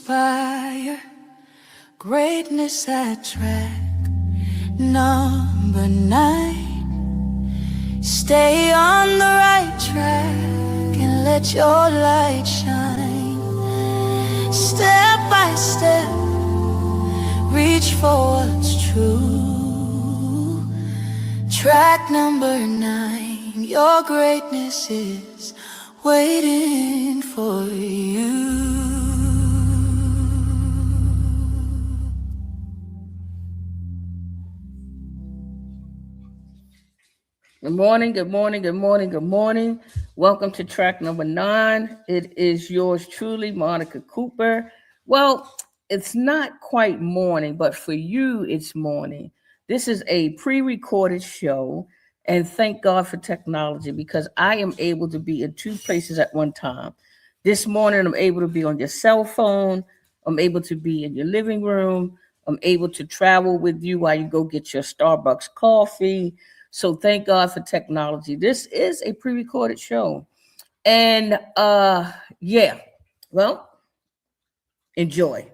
inspire, greatness at track number 9. Stay on the right track and let your light shine. Step by step, reach for what's true. Track number 9, your greatness is waiting for you. Good morning, good morning, good morning, good morning. Welcome to track number 9. It is yours truly, Monica Cooper. Well, it's not quite morning, but for you, it's morning. This is a pre-recorded show, and thank God for technology because I am able to be in 2 places at one time. This morning, I'm able to be on your cell phone. I'm able to be in your living room. I'm able to travel with you while you go get your Starbucks coffee. So thank God for technology. This is a pre-recorded show. And well, enjoy.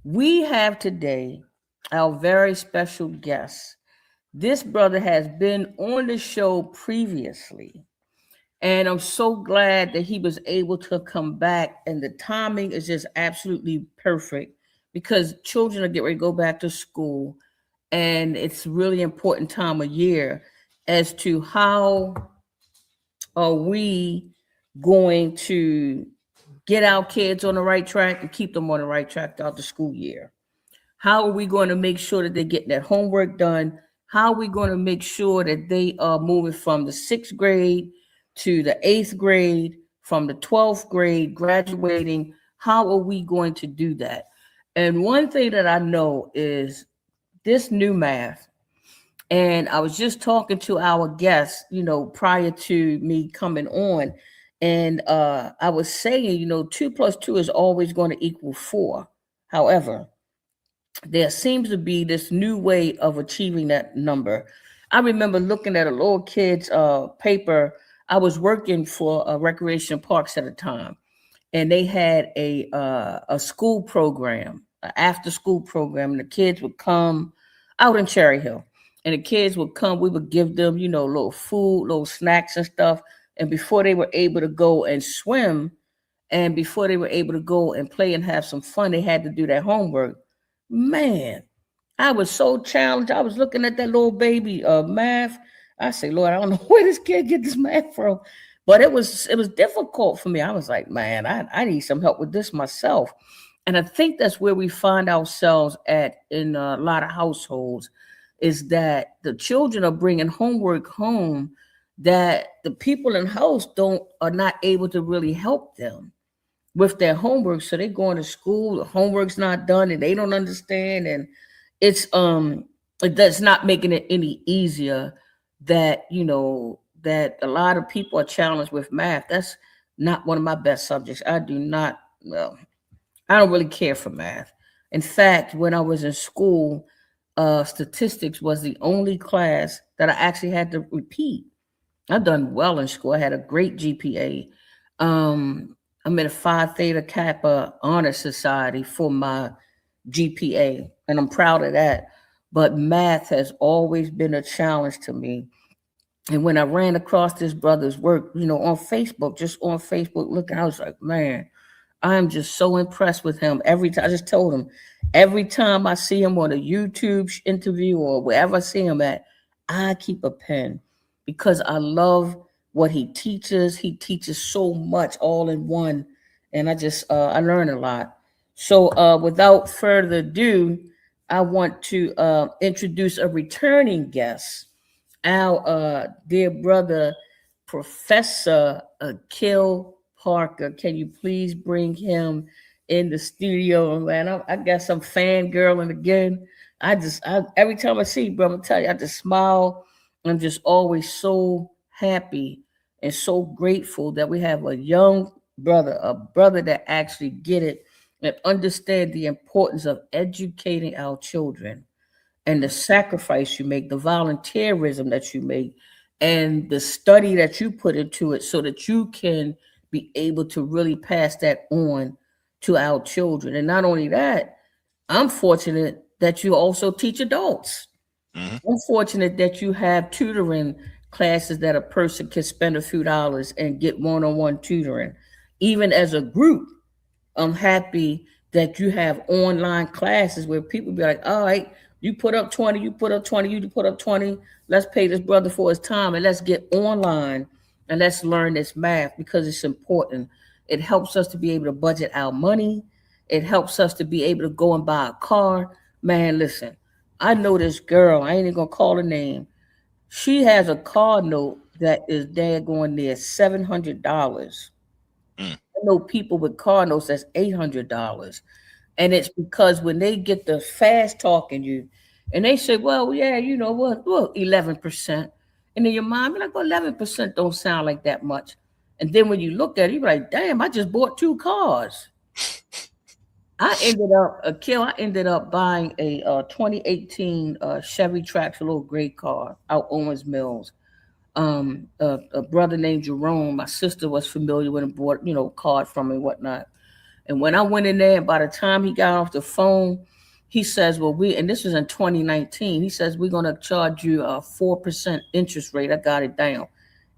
We have today our very special guest. This brother has been on the show previously. And I'm so glad that he was able to come back. And the timing is just absolutely perfect because children are getting ready to go back to school. And it's really important time of year as to how are we going to get our kids on the right track and keep them on the right track throughout the school year. How are we going to make sure that they're getting that homework done? How are we going to make sure that they are moving from the 6th grade to the 8th grade, from the 12th grade, graduating? How are we going to do that? And one thing that I know is this new math, and I was just talking to our guests, prior to me coming on, and I was saying, 2 plus 2 is always going to equal 4. However, there seems to be this new way of achieving that number. I remember looking at a little kid's paper. I was working for recreation parks at the time, and they had a school program, an after school program, and the kids would come out in Cherry Hill, and the kids would come. We would give them, little food, little snacks and stuff. And before they were able to go and swim, and before they were able to go and play and have some fun, they had to do their homework. Man, I was so challenged. I was looking at that little baby math. I say, Lord, I don't know where this kid get this math from. But it was difficult for me. I was like, man, I need some help with this myself. And I think that's where we find ourselves at in a lot of households, is that the children are bringing homework home that the people in house are not able to really help them with their homework. So they're going to school, the homework's not done, and they don't understand. And it's that's not making it any easier that that a lot of people are challenged with math. That's not one of my best subjects. I don't really care for math. In fact, when I was in school, statistics was the only class that I actually had to repeat. I've done well in school. I had a great GPA. I'm in a Phi Theta Kappa Honor Society for my GPA, and I'm proud of that. But math has always been a challenge to me. And when I ran across this brother's work, on Facebook, just on Facebook looking, I was like, man, I'm just so impressed with him. Every time, I just told him, every time I see him on a YouTube interview or wherever I see him at, I keep a pen because I love what he teaches. He teaches so much all in one. And I learn a lot. So without further ado, I want to introduce a returning guest, our dear brother, Professor Akil Parker. Can you please bring him in the studio? Man, I guess I'm fangirling again. Every time I see you, bro, I'm gonna tell you, I just smile. I'm just always so happy and so grateful that we have a young brother, a brother that actually get it and understand the importance of educating our children and the sacrifice you make, the volunteerism that you make, and the study that you put into it so that you can be able to really pass that on to our children. And not only that, I'm fortunate that you also teach adults. Hmm. I'm fortunate that you have tutoring classes that a person can spend a few dollars and get one-on-one tutoring, even as a group. I'm happy that you have online classes where people be like, all right, you put up 20, you put up 20, you put up 20. Let's pay this brother for his time and let's get online and let's learn this math because it's important. It helps us to be able to budget our money. It helps us to be able to go and buy a car. Man, listen, I know this girl, I ain't even gonna call her name. She has a car note that is daggone near $700. Mm. I know people with car notes that's $800. And it's because when they get the fast talking you and they say, well, yeah, you know what, well, 11%. And then your mind be like, well, 11% don't sound like that much. And then when you look at it, you're like, damn, I just bought two cars. I ended up buying a 2018 Chevy Trax, a little gray car out Owens Mills. A brother named Jerome, my sister was familiar with and bought, a card from me and whatnot. And when I went in there, and by the time he got off the phone, he says, well, and this was in 2019, he says, we're going to charge you a 4% interest rate. I got it down.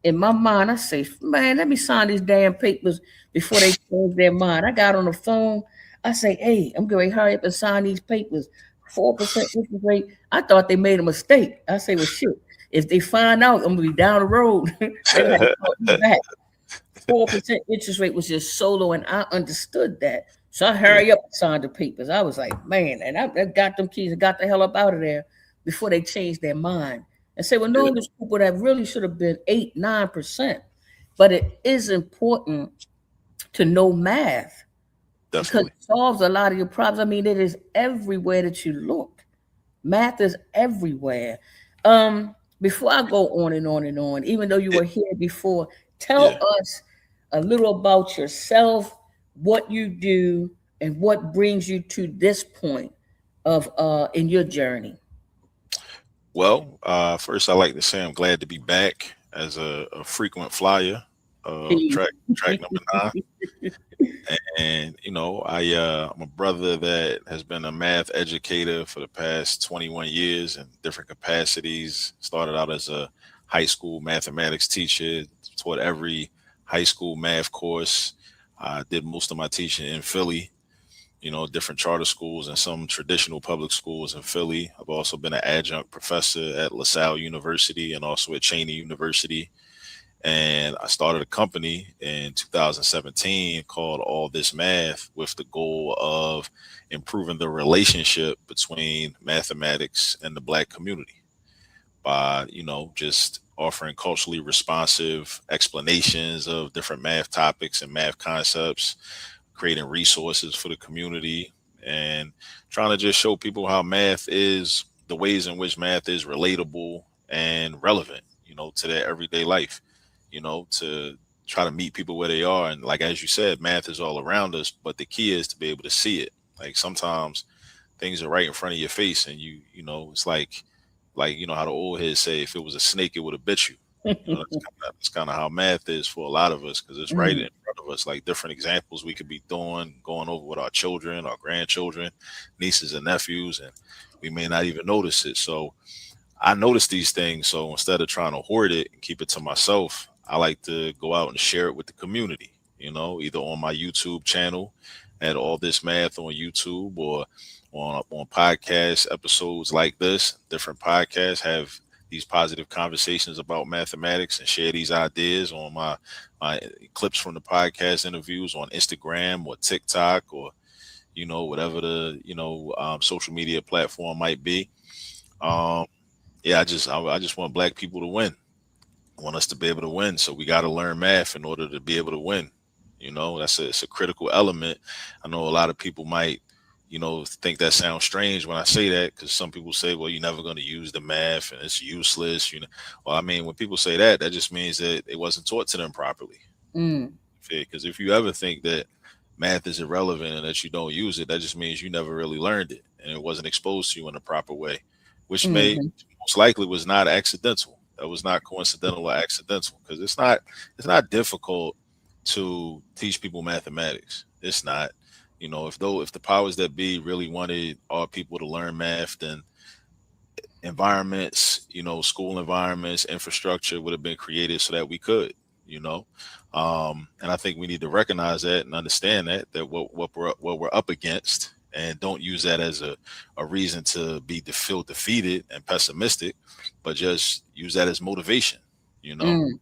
In my mind, I say, man, let me sign these damn papers before they change their mind. I got on the phone. I say, hey, I'm going to hurry up and sign these papers. 4% interest rate. I thought they made a mistake. I say, well, shit. If they find out, I'm going to be down the road. They're going to have to call me back. 4% interest rate was just solo, and I understood that. So I Yeah, hurry up and signed the papers. I was like, man, and I got them keys and got the hell up out of there before they changed their mind and say, well, yeah, no, this people that really should have been 8, 9%. But it is important to know math because definitely. it solves a lot of your problems. I mean, it is everywhere that you look. Math is everywhere. Before I go on and on and on, even though you Yeah, were here before, tell yeah. us a little about yourself, what you do, and what brings you to this point of in your journey. Well, first I like to say I'm glad to be back as a frequent flyer of Peace. track number 9. And I'm a brother that has been a math educator for the past 21 years in different capacities. Started out as a high school mathematics teacher, taught every high school math course. I did most of my teaching in Philly, different charter schools and some traditional public schools in Philly. I've also been an adjunct professor at LaSalle University and also at Cheney University. And I started a company in 2017 called All This Math with the goal of improving the relationship between mathematics and the Black community by, just offering culturally responsive explanations of different math topics and math concepts, creating resources for the community, and trying to just show people how math is the ways in which math is relatable and relevant, to their everyday life, to try to meet people where they are. And like, as you said, math is all around us, but the key is to be able to see it. Like sometimes things are right in front of your face and it's like how the old heads say, if it was a snake, it would have bit you. That's kind of how math is for a lot of us because it's right Mm, in front of us. Like different examples we could be going over with our children, our grandchildren, nieces and nephews, and we may not even notice it. So I notice these things. So instead of trying to hoard it and keep it to myself, I like to go out and share it with the community, either on my YouTube channel at All This Math on YouTube or on podcast episodes like this. Different podcasts have these positive conversations about mathematics and share these ideas on my clips from the podcast interviews on Instagram or TikTok or whatever the social media platform might be. Um, yeah, I just want Black people to win. I want us to be able to win. So we got to learn math in order to be able to win. It's a critical element. I know a lot of people might, think that sounds strange when I say that because some people say, well, you're never going to use the math and it's useless. Well, I mean, when people say that, that just means that it wasn't taught to them properly. mm, Because if you ever think that math is irrelevant and that you don't use it, that just means you never really learned it and it wasn't exposed to you in a proper way, which may mhm, most likely was not accidental. That was not coincidental or accidental because it's not difficult to teach people mathematics. It's not. If the powers that be really wanted our people to learn math, then environments, school environments, infrastructure would have been created so that we could, you know. And I think we need to recognize that and understand that what we're up against, and don't use that as a reason to feel defeated and pessimistic, but just use that as motivation, you know. Mm,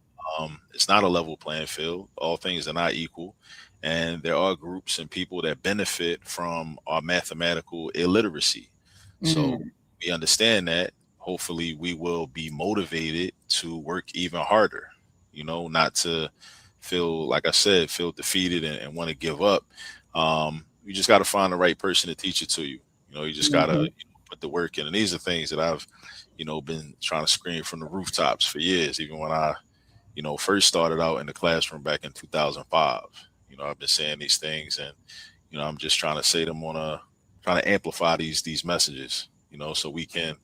It's not a level playing field. All things are not equal. And there are groups and people that benefit from our mathematical illiteracy. So mm, we understand that. Hopefully, we will be motivated to work even harder, not to feel, like I said, feel defeated and want to give up. You just got to find the right person to teach it to you. You just got to mhm, put the work in. And these are things that I've, been trying to scream from the rooftops for years, even when I first started out in the classroom back in 2005. I've been saying these things, and I'm just trying to say them trying to amplify these messages, so we can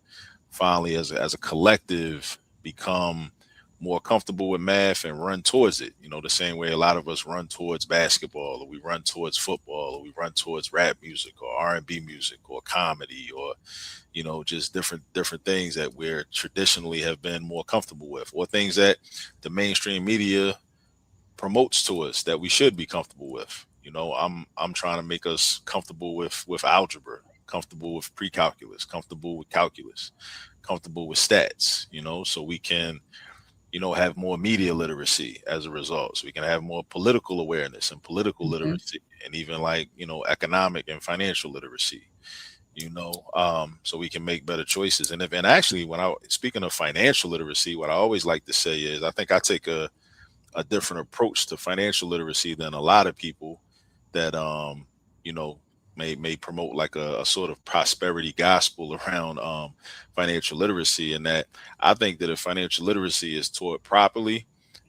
finally, as a collective, become more comfortable with math and run towards it. The same way a lot of us run towards basketball, or we run towards football, or we run towards rap music, or R&B music, or comedy, or just different things that we're traditionally have been more comfortable with, or things that the mainstream media promotes to us that we should be comfortable with. I'm trying to make us comfortable with algebra, comfortable with pre-calculus, comfortable with calculus, comfortable with stats, so we can have more media literacy as a result, so we can have more political awareness and political mhm. literacy, and even like economic and financial literacy, so we can make better choices. And actually, when I speaking of financial literacy, what I always like to say is I think I take a different approach to financial literacy than a lot of people that you know may promote like a sort of prosperity gospel around financial literacy. And that I think that if financial literacy is taught properly,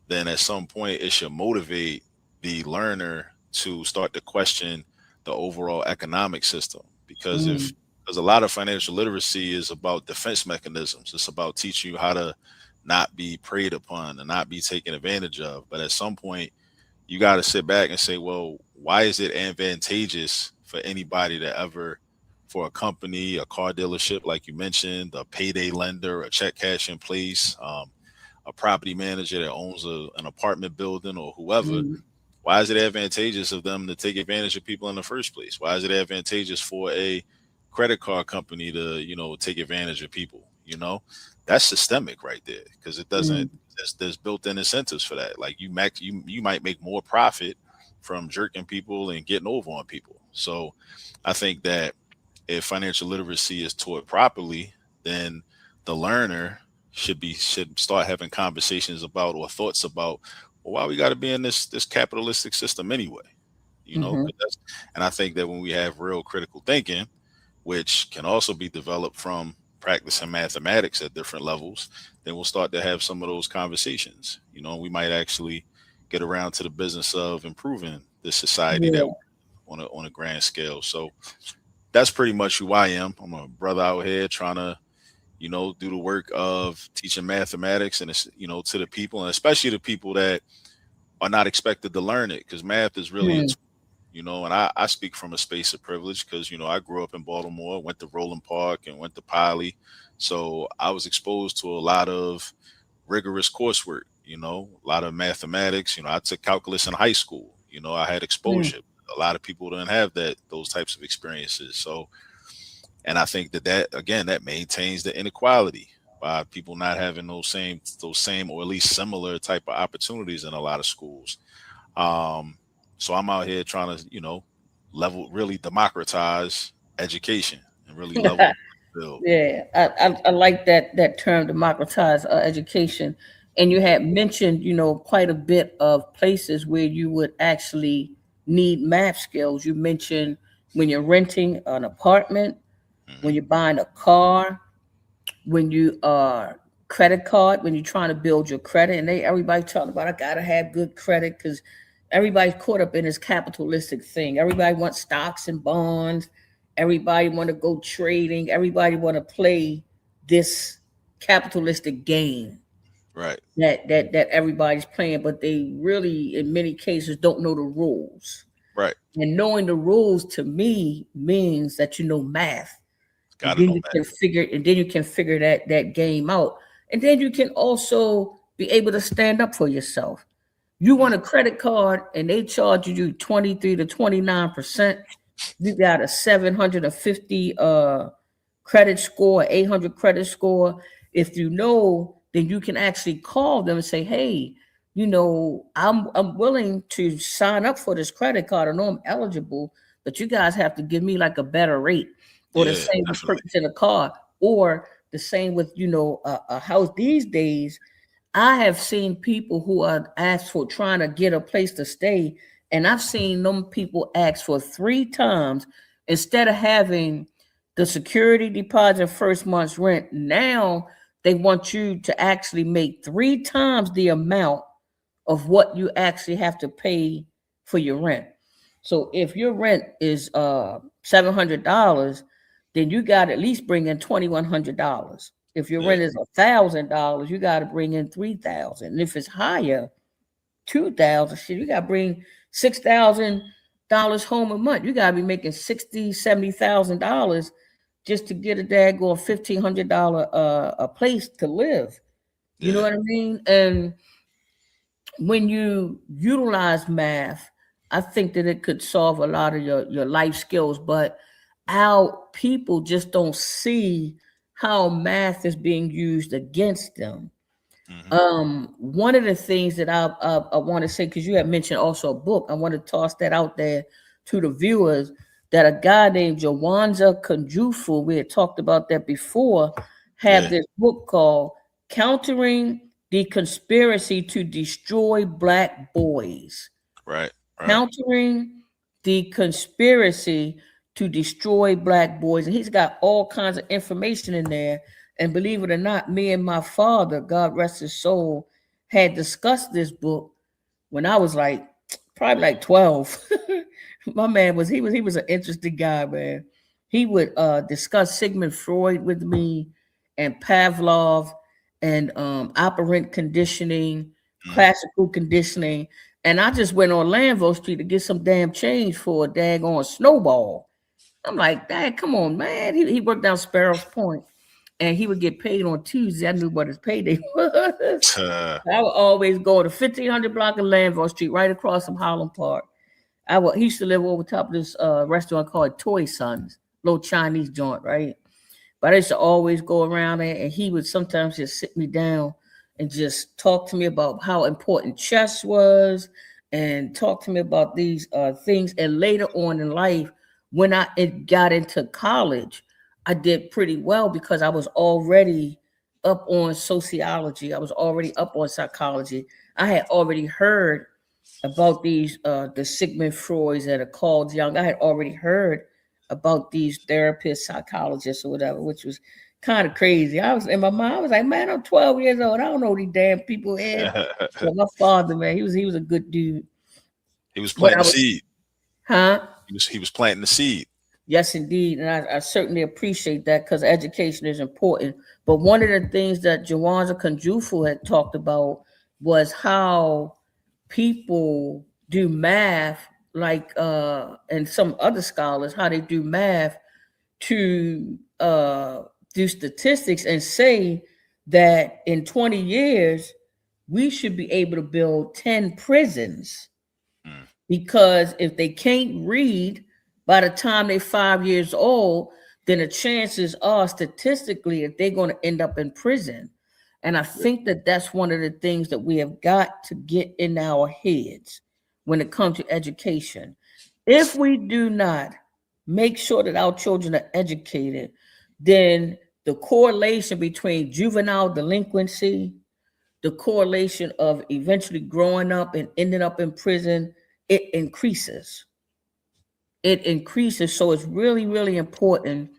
then at some point it should motivate the learner to start to question the overall economic system. Mm, Because a lot of financial literacy is about defense mechanisms. It's about teaching you how to not be preyed upon and not be taken advantage of. But at some point, you got to sit back and say, well, why is it advantageous for anybody to ever, for a company, a car dealership, like you mentioned, a payday lender, a check cash in place, a property manager that owns an apartment building, or whoever? mm, Why is it advantageous of them to take advantage of people in the first place? Why is it advantageous for a credit card company to, take advantage of people? That's systemic right there, because it doesn't. mm, There's built-in incentives for that. Like you might make more profit from jerking people and getting over on people. So I think that if financial literacy is taught properly, then the learner should start having conversations about, or thoughts about, well, why we got to be in this capitalistic system anyway. 'Cause mhm. and I think that when we have real critical thinking, which can also be developed from practicing mathematics at different levels, then we'll start to have some of those conversations. We might actually get around to the business of improving the society that Yeah. we're on a grand scale. So that's pretty much who I am. I'm a brother out here trying to, do the work of teaching mathematics, and it's, to the people, and especially the people that are not expected to learn it, because math is really a Mm, tool, and I speak from a space of privilege because, I grew up in Baltimore, went to Roland Park and went to Poly. So I was exposed to a lot of rigorous coursework, a lot of mathematics. I took calculus in high school, I had mm, exposure. A lot of people didn't have those types of experiences. So, and I think that again, that maintains the inequality by people not having those same or at least similar type of opportunities in a lot of schools. So I'm out here trying to, really democratize education and really level mm. the field. Yeah, I like that term, democratize education. And you had mentioned, quite a bit of places where you would actually need math skills. You mentioned when you're renting an apartment, when Hmm. you're buying a car, when you are credit card, when you're trying to build your credit. And everybody talking about I gotta have good credit because everybody's caught up in this capitalistic thing. Everybody wants stocks and bonds. Everybody want to go trading. Everybody want to play this capitalistic game Right. that everybody's playing, but they really, in many cases, don't know the rules. Right. And knowing the rules to me means that you know math. And Gotta then know you that. can figure that game out. And then you can also be able to stand up for yourself. You Mm, want a credit card and they charge you 23 to 29%. You got a 750 credit score, 800 credit score. If you know, then you can actually call them and say, "Hey, I'm willing to sign up for this credit card. I know I'm eligible, but you guys have to give me like a better rate." Or the yeah, same with definitely. purchasing a car, or the same with a house these days. I have seen people who are asked for trying to get a place to stay, and I've seen them people ask for 3 times instead of having the security deposit and first month's rent. Now they want you to actually make 3 times the amount of what you actually have to pay for your rent. So if your rent is $700, then you got to at least bring in $2,100. If your Yeah, rent is $1,000, you got to bring in 3,000. And if it's higher, 2,000, shit, you got to bring $6,000 home a month. You got to be making $70,000 just to get a daggone $1,500 a place to live. You know yeah. what I mean? And when you utilize math, I think that it could solve a lot of your life skills, but our people just don't see how math is being used against them. Hmm. One of the things that I want to say, because you have mentioned also a book, I want to toss that out there to the viewers, that a guy named Jawanza Kunjufu, we had talked about that before, have Yeah. this book called Countering the Conspiracy to Destroy Black Boys. Right. Right. Countering the Conspiracy to Destroy Black Boys. And he's got all kinds of information in there. And believe it or not, me and my father, God rest his soul, had discussed this book when I was like probably like 12. My man was an interesting guy, man. He would discuss Sigmund Freud with me and Pavlov and operant conditioning, Mm. classical conditioning. And I just went on Lanvaux Street to get some damn change for a daggone snowball. I'm like, Dad, come on, man. He worked down Sparrows Point and he would get paid on Tuesday. I knew what his payday was. I would always go to 1500 block of Lanvaux Street, right across from Holland Park. He used to live over top of this restaurant called Toy Sons, little Chinese joint, right? But I used to always go around there, and he would sometimes just sit me down and just talk to me about how important chess was, and talk to me about these things. And later on in life, when got into college, I did pretty well because I was already up on sociology. I was already up on psychology. I had already heard about these the Sigmund Freuds that are called young. I had already heard about these therapists, psychologists, or whatever, which was kind of crazy. I was in my mind, I was like, man, I'm 12 years old. I don't know these damn people head. But my father, man, he was a good dude. He was But planting I the was, seed. huh? He was planting the seed. Yes, indeed. And I certainly appreciate that because education is important. But one of the things that Jawanza Kunjufu had talked about was how people do math, like and some other scholars, how they do math to do statistics and say that in 20 years, we should be able to build 10 prisons Mm. because if they can't read by the time they're 5 years old, then the chances are statistically that they're going to end up in prison. And I think that that's one of the things that we have got to get in our heads when it comes to education. If we do not make sure that our children are educated, then the correlation between juvenile delinquency, the correlation of eventually growing up and ending up in prison, it increases. It increases. So it's really, really important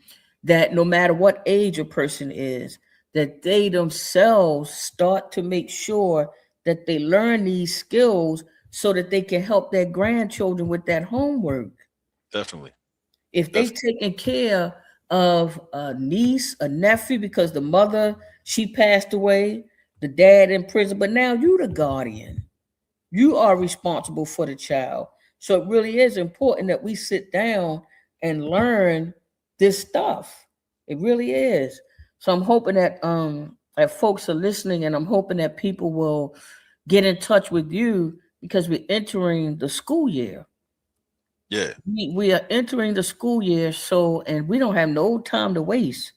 that no matter what age a person is, that they themselves start to make sure that they learn these skills so that they can help their grandchildren with that homework. Definitely. If they Definitely. taking care of a niece, a nephew, because the mother, she passed away, the dad in prison, but now you the guardian. You are responsible for the child. So it really is important that we sit down and learn this stuff. It really is. So I'm hoping that folks are listening, and I'm hoping that people will get in touch with you because we're entering the school year. Yeah, We are entering the school year, so and we don't have no time to waste.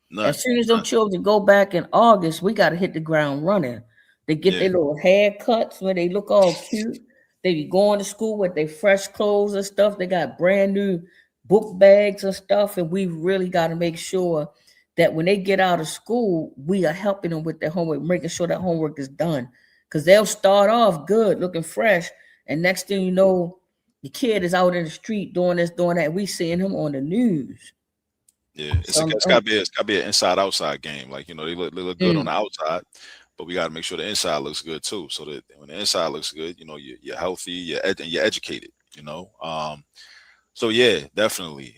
none, As soon as them none. children go back in August, we got to hit the ground running. They get Yeah, their little haircuts when they look all cute. They be going to school with their fresh clothes and stuff. They got brand new book bags and stuff. And we really got to make sure that when they get out of school, we are helping them with their homework, making sure that homework is done. Because they'll start off good, looking fresh. And next thing you know, the kid is out in the street doing this, doing that. We seeing him on the news. yeah. So It's gotta be an inside outside game. Like, they look good on mm, the outside, but we got to make sure the inside looks good too. So that when the inside looks good, you're healthy, and you're educated. So yeah, definitely.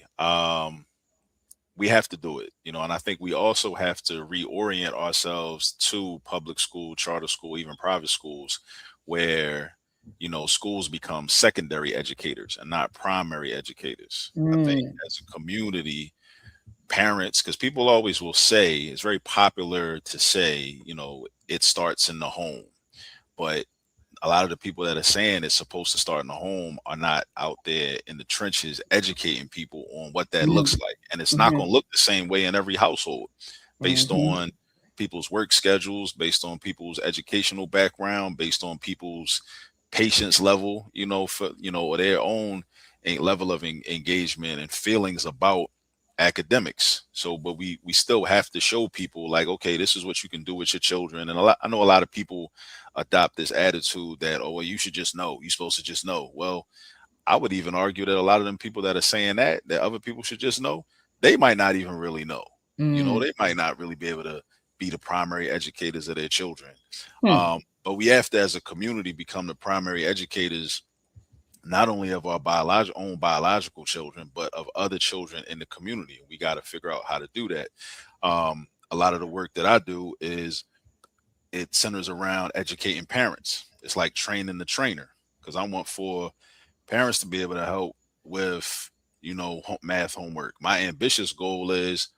We have to do it, and I think we also have to reorient ourselves to public school, charter school, even private schools, where schools become secondary educators and not primary educators. I think mm, as a community, parents, because people always will say, it's very popular to say, it starts in the home, but a lot of the people that are saying it's supposed to start in the home are not out there in the trenches educating people on what that looks mhm, like. And it's not mhm, going to look the same way in every household, based mhm, on people's work schedules, based on people's educational background, based on people's patience level, or their own level of engagement and feelings about academics. So, but we still have to show people, like, okay, this is what you can do with your children. And I know a lot of people adopt this attitude that, oh, well, you should just know, you're supposed to just know. Well, I would even argue that a lot of them people that are saying that other people should just know, they might not even really know. mm, They might not really be able to be the primary educators of their children. hmm, But we have to, as a community, become the primary educators, not only of our own biological children, but of other children in the community. We got to figure out how to do that. A lot of the work that I do is, it centers around educating parents. It's like training the trainer, because I want for parents to be able to help with, math homework. My ambitious goal is,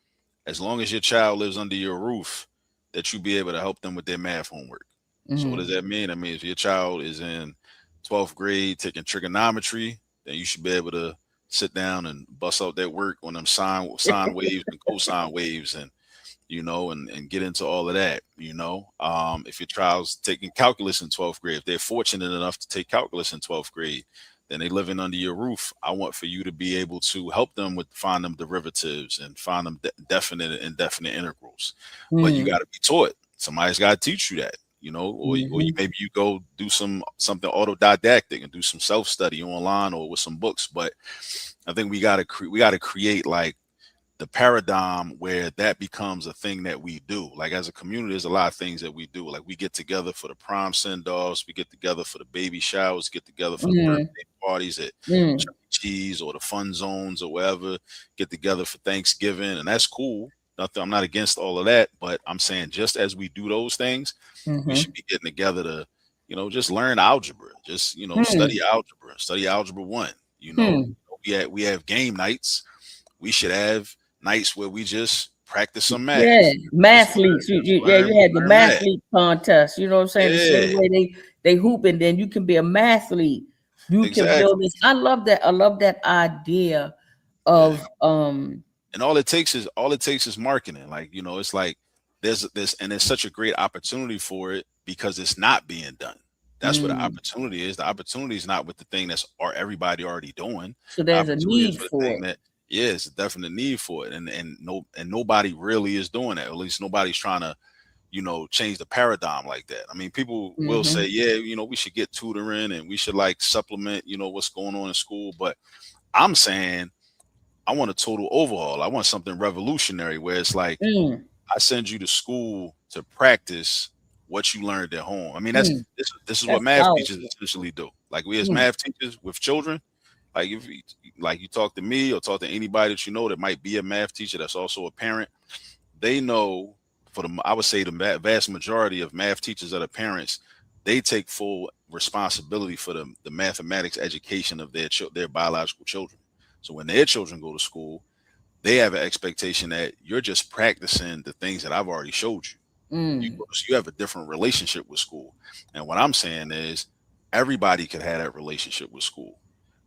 as long as your child lives under your roof, that you be able to help them with their math homework. So what does mm. that mean? I mean, if your child is in 12th grade taking trigonometry, then you should be able to sit down and bust out that work on them sine waves and cosine waves, and get into all of that. If your child's taking calculus in 12th grade, if they're fortunate enough to take calculus in 12th grade, then they living under your roof. I want for you to be able to help them with, find them derivatives and find them definite and indefinite integrals. But you Mm, got to be taught. Somebody's got to teach you that. mhm, Maybe you go do something autodidactic and do some self study online or with some books. But I think we got to create, like, the paradigm where that becomes a thing that we do. Like, as a community, there's a lot of things that we do. Like, we get together for the prom send-offs, we get together for the baby showers, get together for the mm, birthday parties at mm, Chuck E. Cheese or the fun zones or wherever, get together for Thanksgiving, and that's cool. Nothing, I'm not against all of that, but I'm saying, just as we do those things, we mhm, should be getting together to, just learn algebra, just, mm, study algebra one. hmm. We have game nights. We should have nights where we just practice some Yeah, math. Just mathletes. Yeah, you had the math. mathlete contest. You know what I'm saying? The same Yeah, way they hoop, and then you can be a mathlete. You can build exactly. this. I love that. I love that idea Yeah. of And all it takes is marketing. Like, it's like, there's such a great opportunity for it, because it's not being done. That's what the mm, opportunity is. The opportunity is not with the thing that's everybody already doing. so The there's a opportunity is need for the for thing it. that, yeah, it's a definite need for it. And nobody really is doing that. At least nobody's trying to, change the paradigm like that. I mean, people will say, Hmm. yeah, we should get tutoring and we should, like, supplement, what's going on in school. But I'm saying, I want a total overhaul. I want something revolutionary, where it's like, Mm, I send you to school to practice what you learned at home. I mean, mm, this is what that's math teachers powerful. essentially do. Like, we as Mm, math teachers with children, like, if you, like, you talk to me or talk to anybody that that might be a math teacher that's also a parent, they know, I would say the vast majority of math teachers that are parents, they take full responsibility for the mathematics education of their biological children. So when their children go to school, they have an expectation that you're just practicing the things that I've already showed you. Mm. You have a different relationship with school. And what I'm saying is everybody could have that relationship with school.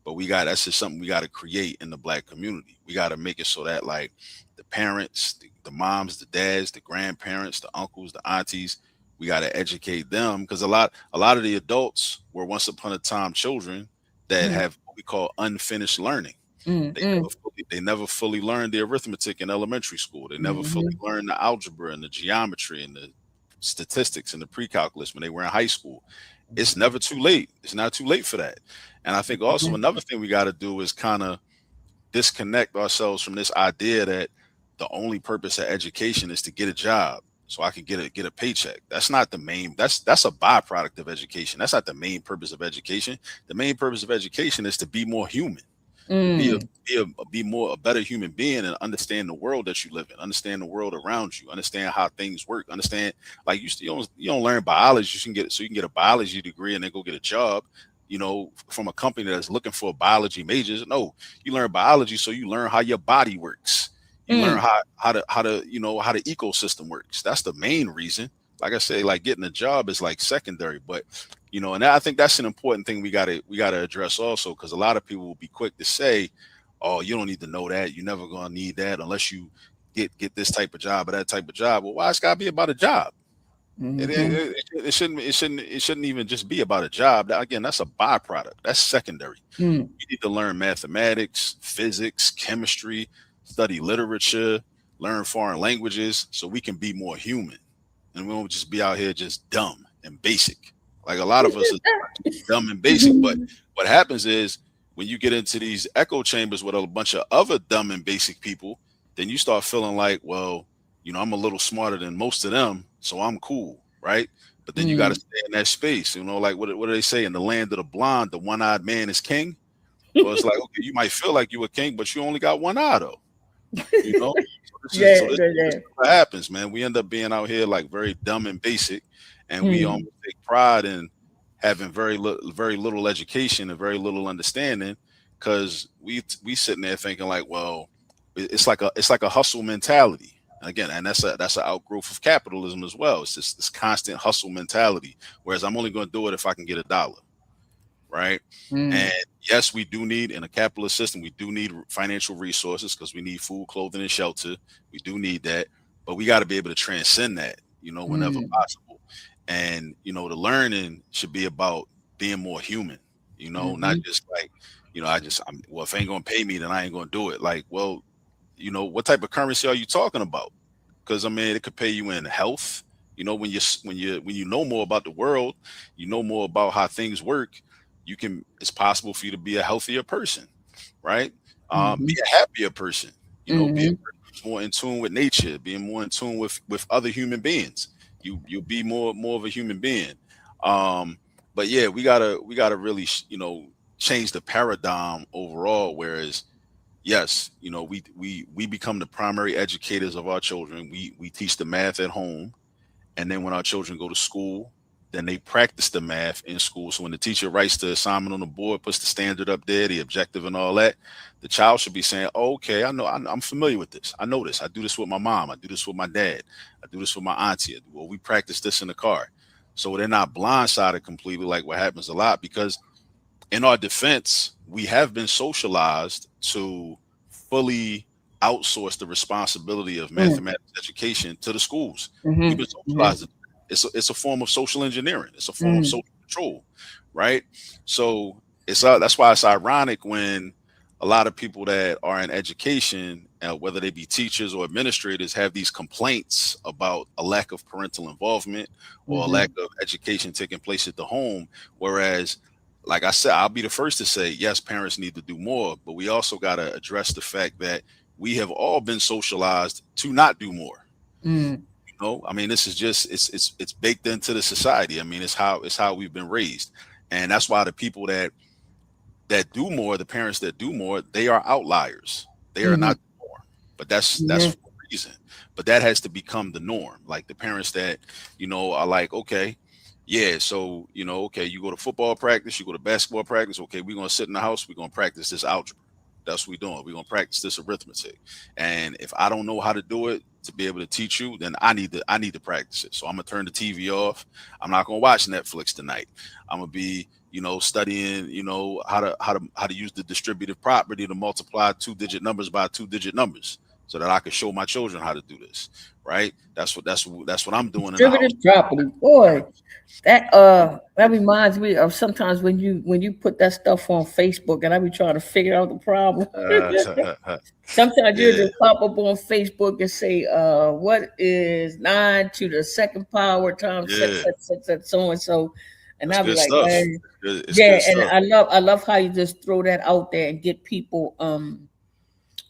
But that's just something we got to create in the black community. We got to make it so that like the parents, the moms, the dads, the grandparents, the uncles, the aunties, we got to educate them because a lot of the adults were once upon a time children that Mm. have what we call unfinished learning. Mm. Mm. They never fully learned the arithmetic in elementary school. They never fully Mhm. learned the algebra and the geometry and the statistics and the pre-calculus when they were in high school. It's never too late. It's not too late for that. And I think also another thing we got to do is kind of disconnect ourselves from this idea that the only purpose of education is to get a job so I can get a paycheck. That's not the main. That's a byproduct of education. That's not the main purpose of education. The main purpose of education is to be more human, to Mm. be more a better human being and understand the world that you live in, understand the world around you, understand how things work, understand like you don't learn biology so you can get a biology degree and then go get a job, from a company that's looking for biology majors. No, you learn biology so you learn how your body works. You learn Mm. how the ecosystem works. That's the main reason. Like I say, like getting a job is like secondary, but and I think that's an important thing we gotta address also because a lot of people will be quick to say, "Oh, you don't need to know that. You're never gonna need that unless you get this type of job or that type of job." Well, why it's gotta be about a job? Mhm. It shouldn't even just be about a job. Again, that's a byproduct. That's secondary. Mm. You need to learn mathematics, physics, chemistry, study literature, learn foreign languages so we can be more human and we don't just be out here just dumb and basic. Like a lot of us are dumb and basic. But what happens is when you get into these echo chambers with a bunch of other dumb and basic people, then you start feeling like, well, I'm a little smarter than most of them, so I'm cool, right? But then you got to Mm. stay in that space. Like what do they say in the land of the blonde? The one-eyed man is king. Well, it's like okay, you might feel like you a king, but you only got one eye though. You know, so this is Yeah, so this, yeah, this yeah. is what happens, man. We end up being out here like very dumb and basic, and we Mm. almost take pride in having very little education and very little understanding, because we sitting there thinking like, well, it's like a hustle mentality. Again, and that's an outgrowth of capitalism as well. It's just this constant hustle mentality. Whereas I'm only going to do it if I can get a dollar, right? Mm. And yes, we do need in a capitalist system, we do need financial resources because we need food, clothing, and shelter. We do need that, but we got to be able to transcend that, whenever Mm. possible. And the learning should be about being more human. Not Mhm. just like, well, if it ain't gonna pay me, then I ain't gonna do it. Like, well, what type of currency are you talking about? Because I mean, it could pay you in health. When you know more about the world, you know more about how things work. It's possible for you to be a healthier person, right? Be Mhm. a happier person. Be a Mhm. person who's more in tune with nature, being more in tune with other human beings. You'll be more of a human being. Um, but yeah, we gotta really change the paradigm overall. Whereas yes, we become the primary educators of our children. We teach the math at home, and then when our children go to school, then they practice the math in school. So when the teacher writes the assignment on the board, puts the standard up there, the objective and all that, the child should be saying, oh, okay, I know, I'm familiar with this. I know this. I do this with my mom. I do this with my dad. I do this with my auntie. Well, we practice this in the car. So they're not blindsided completely like what happens a lot, because in our defense, we have been socialized to fully outsource the responsibility of Mm. mathematics education to the schools. We've Mhm. been Mhm. socialized. It's a form of social engineering. It's a form of Mm. social control, right? So that's why it's ironic when a lot of people that are in education, whether they be teachers or administrators, have these complaints about a lack of parental involvement or a lack Mhm. of education taking place at the home. Whereas, like I said, I'll be the first to say, yes, parents need to do more, but we also got to address the fact that we have all been socialized to not do more. Mm. I mean, this is just it's baked into the society. I mean, it's how we've been raised, and that's why the people that do more, the parents that do more, they are outliers. They are Mhm. not the norm, but that's Mhm. for a reason. But that has to become the norm. Like the parents that are like, okay, Yeah, so okay, you go to football practice, you go to basketball practice. Okay, we're gonna sit in the house. We're gonna practice this algebra. That's what we're doing. We're gonna practice this arithmetic. And if I don't know how to do it to be able to teach you, then I need to practice it. So I'm gonna turn the TV off. I'm not gonna watch Netflix tonight. I'm gonna be studying how to use the distributive property to multiply two-digit numbers by two-digit numbers so that I can show my children how to do this. Right? That's what I'm doing in the house. Distributed property, boy. That reminds me of sometimes when you put that stuff on Facebook and I be trying to figure out the problem. Sometimes you Yeah, just pop up on Facebook and say, what is 9 to the second power times such yeah. such such such so and so, and That's I'll be good like, stuff. It's yeah, good and stuff. I love how you just throw that out there and get people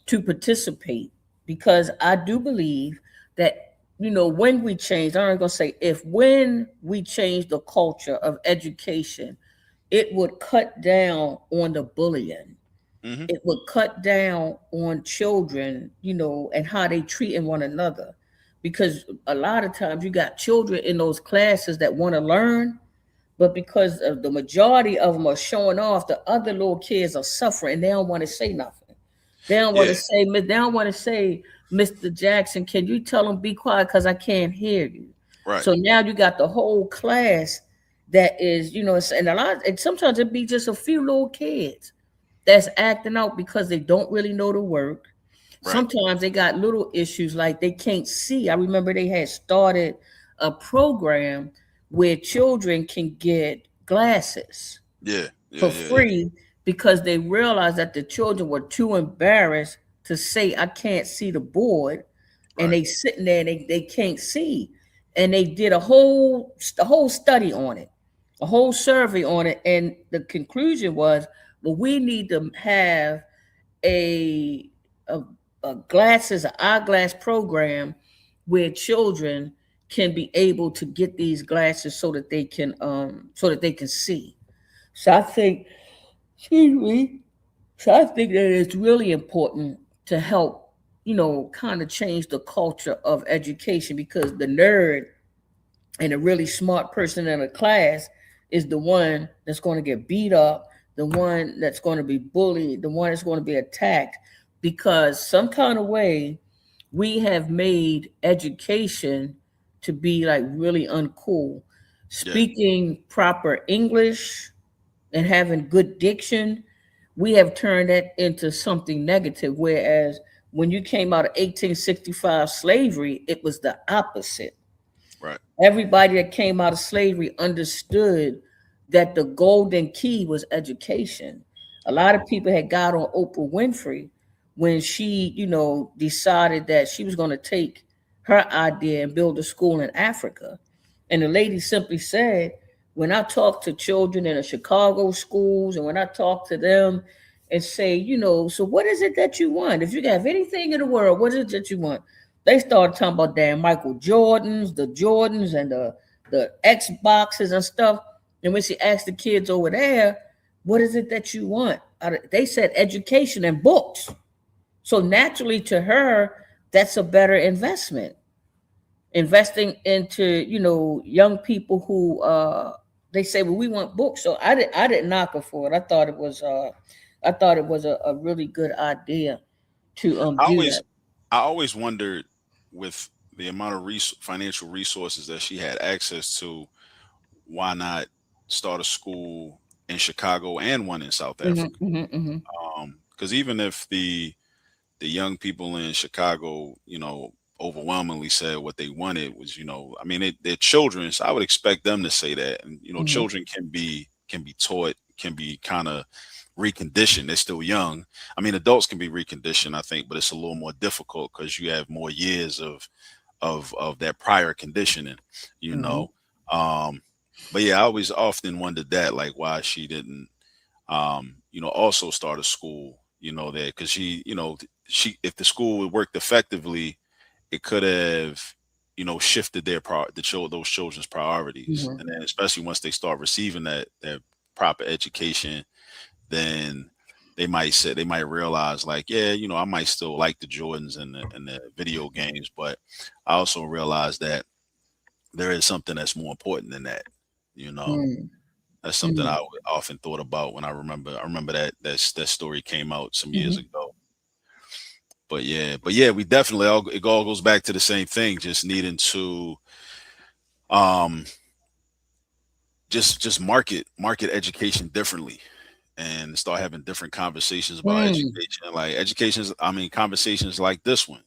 to participate, because I do believe that when we change, I'm not gonna say if, when we change the culture of education, it would cut down on the bullying. Hmm. It would cut down on children, and how they treating one another. Because a lot of times you got children in those classes that want to learn, but because of the majority of them are showing off, the other little kids are suffering. They don't want to say nothing. They don't want Yeah, to say, they don't want to say, Mr. Jackson, can you tell them be quiet because I can't hear you? right. So now you got the whole class that is, and a lot, and sometimes it be just a few little kids that's acting out because they don't really know the work. Right. Sometimes they got little issues like they can't see. I remember they had started a program where children can get glasses Yeah, yeah, for yeah, yeah. free because they realized that the children were too embarrassed to say, I can't see the board. And Right. they sitting there and they can't see. And they did a whole study on it, a whole survey on it. And the conclusion was, well, we need to have a a, a glasses, an eyeglass program where children can be able to get these glasses so that they can see. So I think, excuse me. So I think that it's really important to help, kind of change the culture of education, because the nerd and a really smart person in a class is the one that's going to get beat up, the one that's going to be bullied, the one that's going to be attacked, because some kind of way we have made education to be like really uncool. Yeah. Speaking proper English and having good diction, we have turned that into something negative. Whereas when you came out of 1865 slavery, it was the opposite. Right. Everybody that came out of slavery understood that the golden key was education. A lot of people had got on Oprah Winfrey when she, decided that she was going to take her idea and build a school in Africa. And the lady simply said, when I talk to children in the Chicago schools and when I talk to them and say, so what is it that you want? If you have anything in the world, what is it that you want? They started talking about damn Michael Jordans, and the Xboxes and stuff. And when she asked the kids over there, what is it that you want? They said education and books. So naturally to her, that's a better investment. Investing into, young people who they say, well, we want books. So I didn't knock her for it. I thought it was a really good idea to I do always that. I always wondered, with the amount of financial resources that she had access to, why not start a school in Chicago and one in South Hmm, Africa? hmm, hmm. Because even if the young people in Chicago, overwhelmingly said what they wanted was, I mean, they're children, so I would expect them to say that. And Hmm. children can be taught, can be kind of reconditioned. They're still young. I mean, adults can be reconditioned, I think, but it's a little more difficult because you have more years of that prior conditioning, you Hmm. know. Um, but yeah, I always often wondered that, like, why she didn't also start a school, there, because she, if the school had worked effectively, it could have, shifted those children's priorities, Hmm. and then especially once they start receiving that proper education, then they might realize, like, yeah, I might still like the Jordans and the video games, but I also realize that there is something that's more important than that. You know, Mm, that's something mm, I often thought about when I remember that story came out some years mhm. ago. But yeah, we definitely it all goes back to the same thing, just needing to um just market education differently and start having different conversations about Mm, education, like conversations like this one,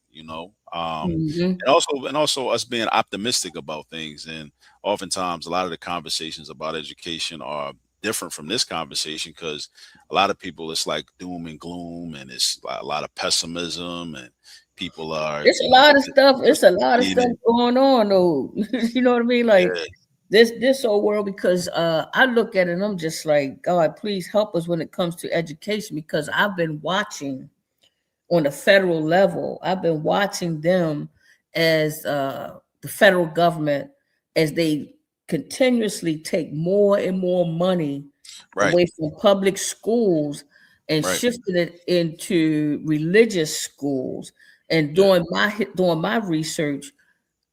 mhm. and also us being optimistic about things. And oftentimes a lot of the conversations about education are different from this conversation, because a lot of people, it's like doom and gloom, and it's like a lot of pessimism, and people are, It's a lot of stuff. It's a lot of stuff disassociated. going on, though. You know what I mean? Like Yeah, this whole world. Because I look at it and I'm just like, God, please help us when it comes to education. Because I've been watching on a federal level. I've been watching them as the federal government, as they continuously take more and more money right, away from public schools and right, shifted it into religious schools. And yeah, doing my research,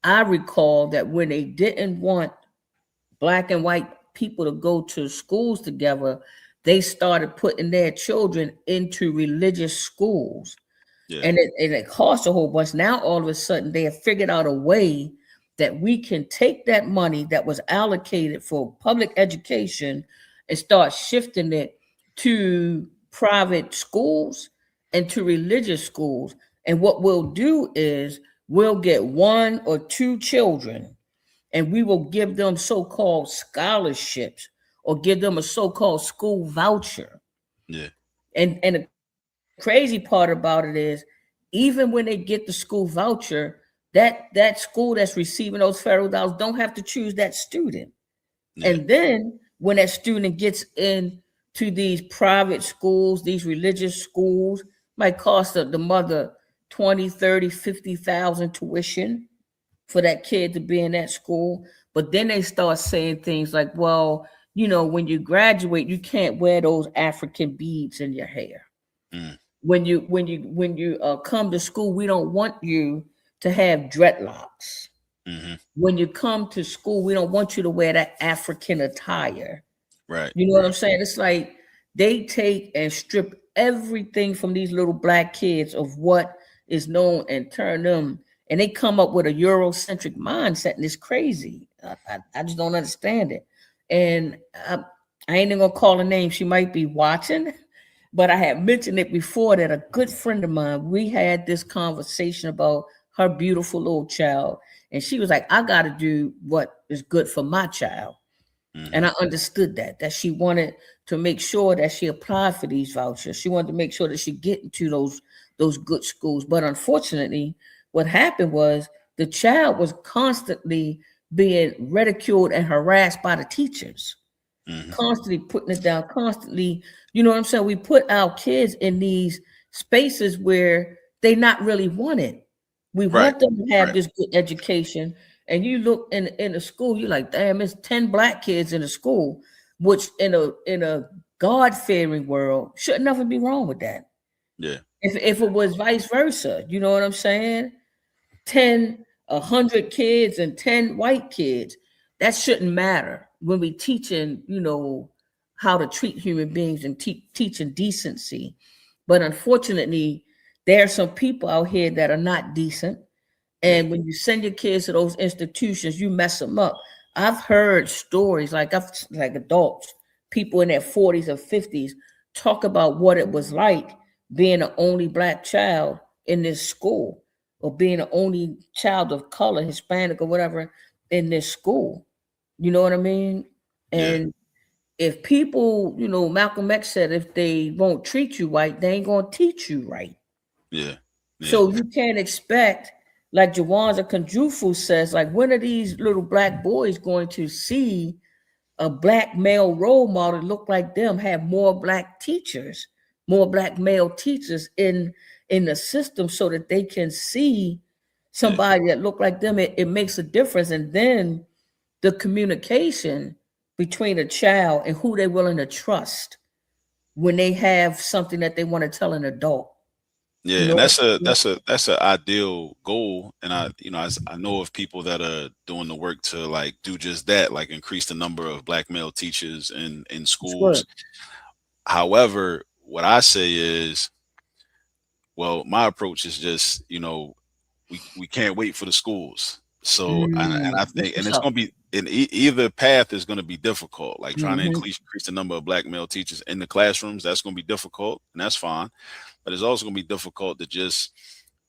I recall that when they didn't want black and white people to go to schools together, they started putting their children into religious schools, yeah, and it costs a whole bunch. Now all of a sudden they have figured out a way that we can take that money that was allocated for public education and start shifting it to private schools and to religious schools. And what we'll do is we'll get one or two children and we will give them so-called scholarships or give them a so-called school voucher. yeah, And the crazy part about it is, even when they get the school voucher, that school that's receiving those federal dollars don't have to choose that student. yeah, And then when that student gets into these private schools, these religious schools, might cost the mother 20, 30, 50,000 tuition for that kid to be in that school. But then they start saying things like, well, when you graduate, you can't wear those African beads in your hair. mm, When you come to school, we don't want you to have dreadlocks. hmm, When you come to school, we don't want you to wear that African attire. right, You know what I'm right, saying? It's like they take and strip everything from these little black kids of what is known and turn them, and they come up with a Eurocentric mindset, and it's crazy. I just don't understand it. And I ain't even gonna call her name. She might be watching, but I had mentioned it before that a good friend of mine, we had this conversation about her beautiful little child, and she was like, I got to do what is good for my child. And hmm, I understood that she wanted to make sure that she applied for these vouchers. She wanted to make sure that she get into those good schools. But unfortunately, what happened was the child was constantly being ridiculed and harassed by the teachers, hmm, constantly putting it down, constantly, you know what I'm saying? We put our kids in these spaces where they not really wanted. We right, want them to have right, this good education. And you look in the school, you're like, damn, it's 10 black kids in the school, which in a God-fearing world should never be wrong with that. yeah, If it was vice versa, you know what I'm saying? 10, 100 kids and 10 white kids, that shouldn't matter when we teaching, how to treat human beings and teaching decency. But unfortunately, there are some people out here that are not decent, yeah, and when you send your kids to those institutions, you mess them up. I've heard stories like adults, people in their 40s or 50s, talk about what it was like being the only black child in this school, or being the only child of color, Hispanic or whatever, in this school. You know what I mean? yeah, And if people, Malcolm X said, if they won't treat you right, they ain't gonna teach you right. yeah, yeah, So you can't expect, like Jawanza Kunjufu says, like, when are these little black boys going to see a black male role model look like them, have more black teachers, more black male teachers in the system, so that they can see yeah, somebody that look like them? It makes a difference. And then the communication between a child and who they're willing to trust when they have something that they want to tell an adult. Yeah, and No, that's a ideal goal. And I know of people that are doing the work to like do just that, like increase the number of black male teachers in it's good. schools. However, what I say is, well, my approach is just, we can't wait for the schools. So, and I That's think, and what's it's up. going to be in either path is going to be difficult. Like trying to Mm-hmm. increase the number of black male teachers in the classrooms, that's going to be difficult, and that's fine. But it's also going to be difficult to just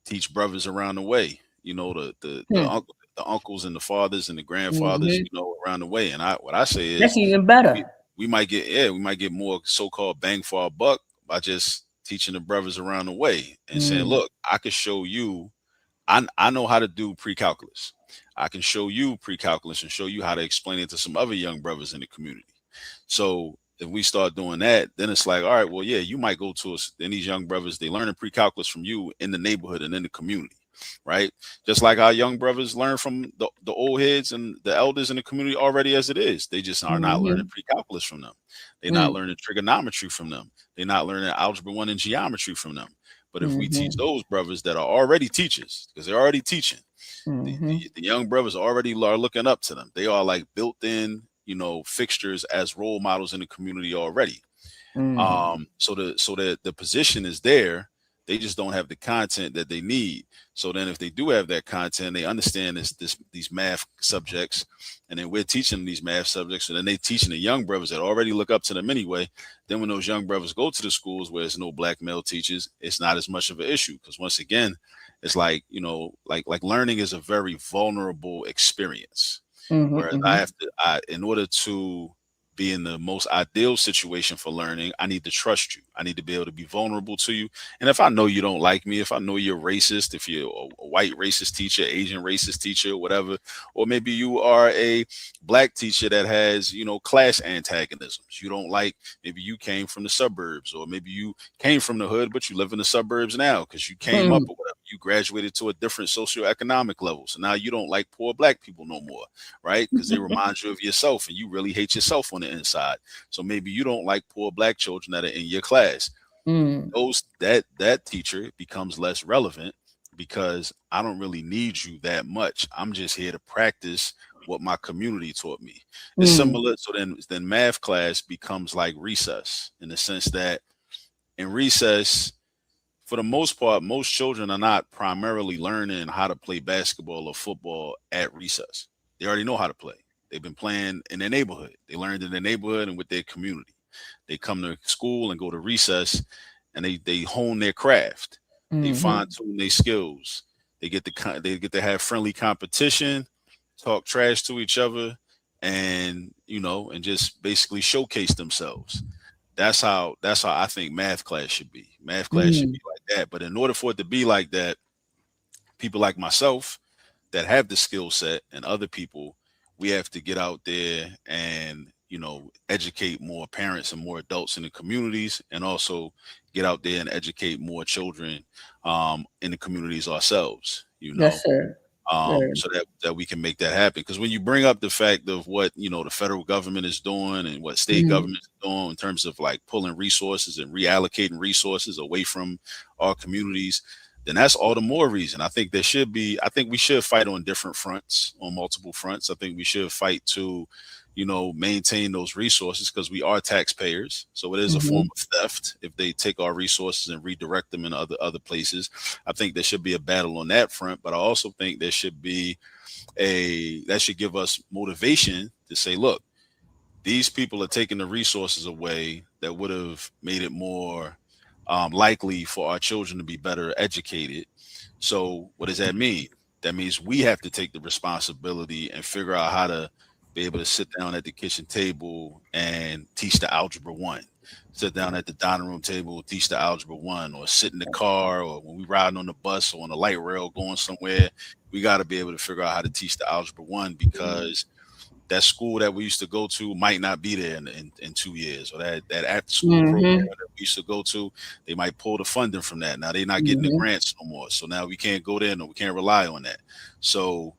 teach brothers around the way. Hmm. The uncles and the fathers and the grandfathers, Mm-hmm. around the way. And what I say That's is, even we better. we might get more so-called bang for our buck by just teaching the brothers around the way and saying, Mm. look, I could show you. I know how to do pre-calculus. I can show you pre-calculus and show you how to explain it to some other young brothers in the community. So if we start doing that, then it's like, all right, well, yeah, you might go to us. Then these young brothers, they learning pre-calculus from you in the neighborhood and in the community, right? Just like our young brothers learn from the old heads and the elders in the community already as it is. They just are not learning Mm-hmm. pre-calculus from them. They're not Mm. learning trigonometry from them. They're not learning algebra 1 and geometry from them. But if we teach Mm-hmm. those brothers that are already teachers, because they're already teaching, the, Mm-hmm. the, the young brothers already are looking up to them. They are like built in, fixtures as role models in the community already. Mm. So the position is there. They just don't have the content that they need. So then if they do have that content, they understand these math subjects, and then we're teaching them these math subjects, and then they teaching the young brothers that already look up to them anyway. Then when those young brothers go to the schools where there's no black male teachers, it's not as much of an issue, because once again, it's like, like learning is a very vulnerable experience. Mm-hmm. Whereas Mm-hmm. in order to be in the most ideal situation for learning, I need to trust you. I need to be able to be vulnerable to you. And if I know you don't like me, if I know you're racist, if you're a white racist teacher, Asian racist teacher, whatever, or maybe you are a black teacher that has, class antagonisms. You don't like, maybe you came from the suburbs, or maybe you came from the hood, but you live in the suburbs now because you came up or whatever. You graduated to a different socioeconomic level. So now you don't like poor black people no more, right? Because they remind you of yourself and you really hate yourself on the inside. So maybe you don't like poor black children that are in your class. Mm. That teacher becomes less relevant because I don't really need you that much. I'm just here to practice what my community taught me. It's Mm. similar. So then math class becomes like recess, in the sense that in recess, for the most part, most children are not primarily learning how to play basketball or football at recess. They already know how to play. They've been playing in their neighborhood. They learned in their neighborhood and with their community. They come to school and go to recess, and they hone their craft. They Mm-hmm. fine tune their skills. They get to have friendly competition, talk trash to each other, and and just basically showcase themselves. That's how I think math class should be. Math class should Mm. be like that. But in order for it to be like that, people like myself that have the skill set and other people, we have to get out there and educate more parents and more adults in the communities, and also get out there and educate more children in the communities ourselves. Yes, sir. Sir. So that we can make that happen. Because when you bring up the fact of what the federal government is doing and what state Mm. governments are doing in terms of like pulling resources and reallocating resources away from our communities, then that's all the more reason. I think we should fight on different fronts, on multiple fronts. I think we should fight to maintain those resources, because we are taxpayers. So it is a Mm-hmm. form of theft if they take our resources and redirect them in other places. I think there should be a battle on that front, but I also think there should be that should give us motivation to say, look, these people are taking the resources away that would have made it more likely for our children to be better educated. So what does that mean? That means we have to take the responsibility and figure out how to be able to sit down at the kitchen table and teach the algebra 1. Sit down at the dining room table, teach the algebra 1, or sit in the car, or when we riding on the bus or on the light rail going somewhere, we got to be able to figure out how to teach the algebra 1, because that school that we used to go to might not be there in 2 years, or that after school program Mm-hmm. that we used to go to, they might pull the funding from that. Now they're not getting the Mm-hmm. grants no more. So now we can't go there, no, we can't rely on that. So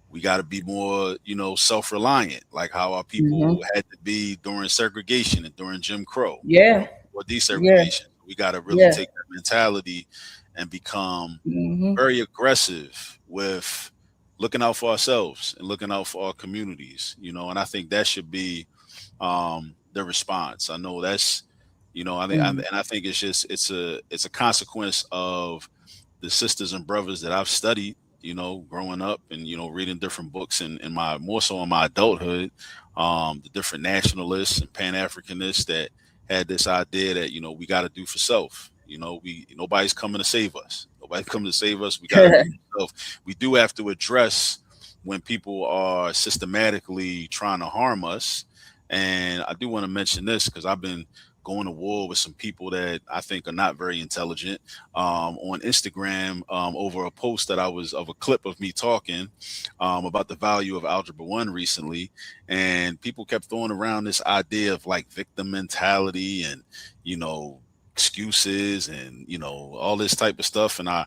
we got to be more, self-reliant, like how our people Mm-hmm. had to be during segregation and during Jim Crow Yeah. or Yeah. desegregation. We got to really Yeah. take that mentality and become Mm-hmm. very aggressive with looking out for ourselves and looking out for our communities, and I think that should be the response. I know that's, I think, and Mm. I think it's a consequence of the sisters and brothers that I've studied, growing up and, reading different books in my, more so in my adulthood, the different nationalists and Pan-Africanists that had this idea that, we got to do for self. Nobody's coming to save us. Nobody's coming to save us. We got to do for self. We do have to address when people are systematically trying to harm us. And I do want to mention this because I've been going to war with some people that I think are not very intelligent on Instagram over a post that I was of a clip of me talking about the value of Algebra 1 recently. And people kept throwing around this idea of like victim mentality and, you know, excuses and, all this type of stuff. And I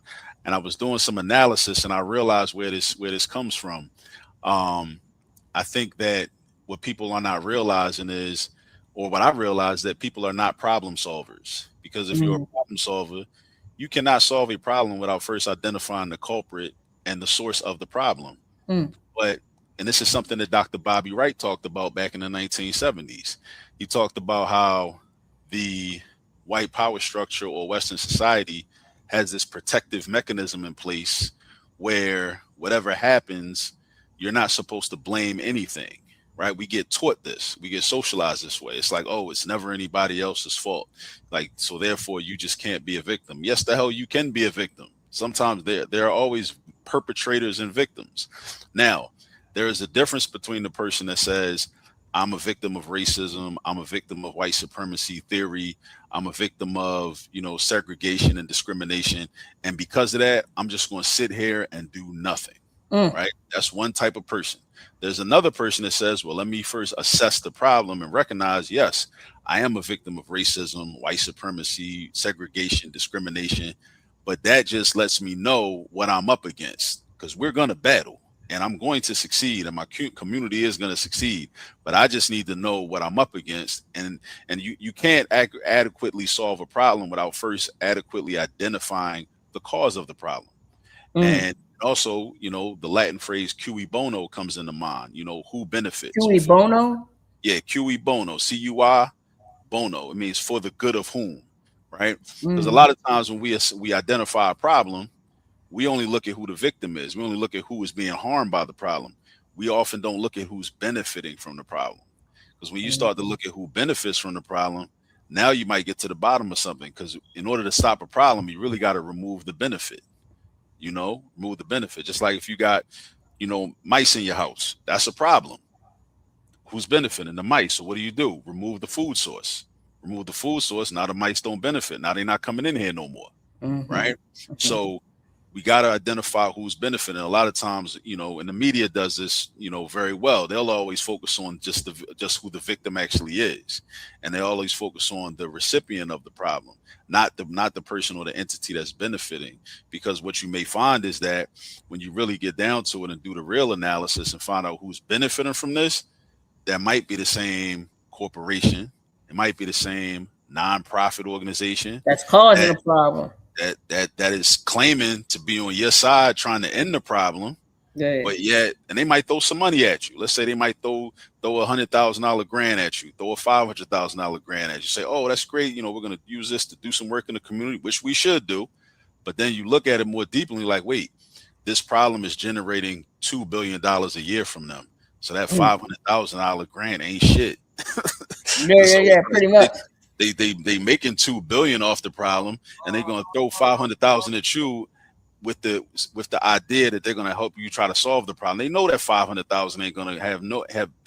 was doing some analysis and I realized where this comes from. Um, I think that what people are not realizing is, or what I realized, that people are not problem solvers. Because if you're Mm. a problem solver, you cannot solve a problem without first identifying the culprit and the source of the problem. Mm. But, and this is something that Dr. Bobby Wright talked about back in the 1970s. He talked about how the white power structure or Western society has this protective mechanism in place where whatever happens, you're not supposed to blame anything, right? We get taught this, we get socialized this way. It's like, oh, it's never anybody else's fault. Like, so therefore you just can't be a victim. Yes, the hell you can be a victim. Sometimes there are always perpetrators and victims. Now, there is a difference between the person that says, I'm a victim of racism, I'm a victim of white supremacy theory, I'm a victim of, segregation and discrimination. And because of that, I'm just going to sit here and do nothing. Mm. Right? That's one type of person. There's another person that says, well, let me first assess the problem and recognize, yes, I am a victim of racism, white supremacy, segregation, discrimination. But that just lets me know what I'm up against, because we're going to battle and I'm going to succeed and my community is going to succeed. But I just need to know what I'm up against. And you can't adequately solve a problem without first adequately identifying the cause of the problem. Mm. And also, the Latin phrase cui bono comes into mind, who benefits or Cui for, bono? yeah, cui bono, CUI bono. It means for the good of whom, right? Because a Mm. lot of times when we identify a problem, we only look at who the victim is. We only look at who is being harmed by the problem. We often don't look at who's benefiting from the problem. Because when you start to look at who benefits from the problem, now you might get to the bottom of something. Because in order to stop a problem, you really got to remove the benefit. Remove the benefit. Just like if you got, mice in your house, that's a problem. Who's benefiting? The mice. So what do? Remove the food source. Remove the food source. Now the mice don't benefit. Now they're not coming in here no more. Mm-hmm. Right? So we got to identify who's benefiting. A lot of times, and the media does this, very well. They'll always focus on just who the victim actually is, and they always focus on the recipient of the problem, not the person or the entity that's benefiting. Because what you may find is that when you really get down to it and do the real analysis and find out who's benefiting from this, that might be the same corporation, it might be the same nonprofit organization That's causing that a problem. that is claiming to be on your side trying to end the problem, Yeah. but yet, and they might throw some money at you. Let's say they might throw $100,000 grant at you, throw a $500,000 grant at you. Say, oh, that's great. We're going to use this to do some work in the community, which we should do. But then you look at it more deeply, like, wait, this problem is generating $2 billion a year from them. So that Mm. $500,000 grant ain't shit. Yeah, yeah, So yeah, pretty much. they making $2 billion off the problem, and they're gonna throw 500,000 at you with the idea that they're gonna help you try to solve the problem. They know that 500,000 ain't gonna have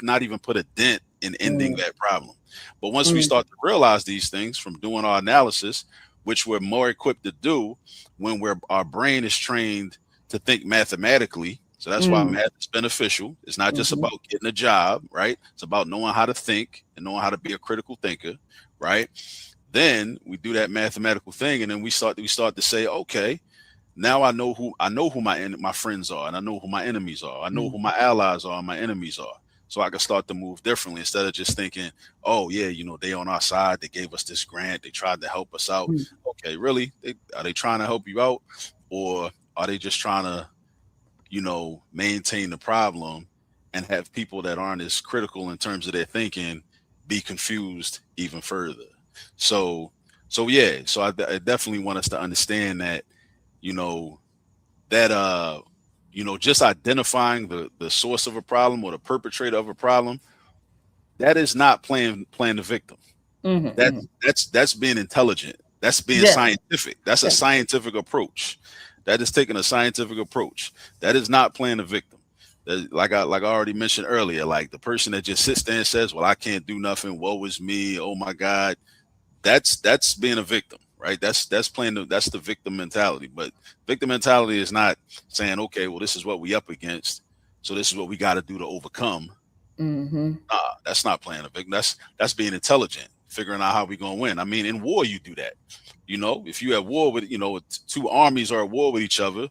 not even put a dent in ending Mm. that problem. But once we Mm. start to realize these things from doing our analysis, which we're more equipped to do when our brain is trained to think mathematically. So that's why Mm. math is beneficial. It's not just Mm-hmm. about getting a job, right? It's about knowing how to think and knowing how to be a critical thinker, right? Then we do that mathematical thing, and then we start to say, okay, now I know who my friends are, and I know who my enemies are. I know Mm. who my allies are and my enemies are. So I can start to move differently instead of just thinking, oh yeah, they on our side. They gave us this grant. They tried to help us out. Mm. okay, really, are they trying to help you out, or are they just trying to, maintain the problem and have people that aren't as critical in terms of their thinking be confused even further? So, yeah, so I definitely want us to understand that, you know, that just identifying the source of a problem or the perpetrator of a problem, that is not playing the victim. Mm-hmm. That's being intelligent. That's being Yeah. scientific. That's a Yeah. scientific approach. That is taking a scientific approach. That is not playing the victim. Like I already mentioned earlier, like the person that just sits there and says, "Well, I can't do nothing. Woe is me. Oh my God." That's being a victim, right? That's the victim mentality. But victim mentality is not saying, "Okay, well, this is what we up against, so this is what we got to do to overcome." Mm-hmm. That's not playing a victim. That's being intelligent, figuring out how we gonna win. I mean, in war, you do that. If you at war with, two armies are at war with each other,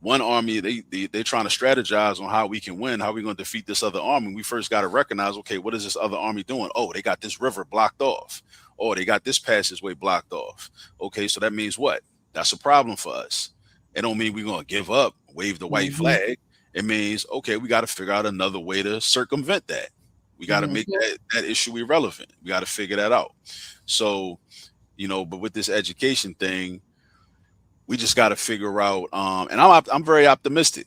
one army they're trying to strategize on how we can win, how we going to defeat this other army. We first got to recognize, okay, what is this other army doing? Oh, they got this river blocked off. Oh, they got this passageway blocked off. Okay, so that means what? That's a problem for us. It don't mean we're going to give up, wave the white Mm-hmm. flag. It means, okay, we got to figure out another way to circumvent that. We got to make that issue irrelevant. We got to figure that out. So, but with this education thing, we just got to figure out. And I'm very optimistic.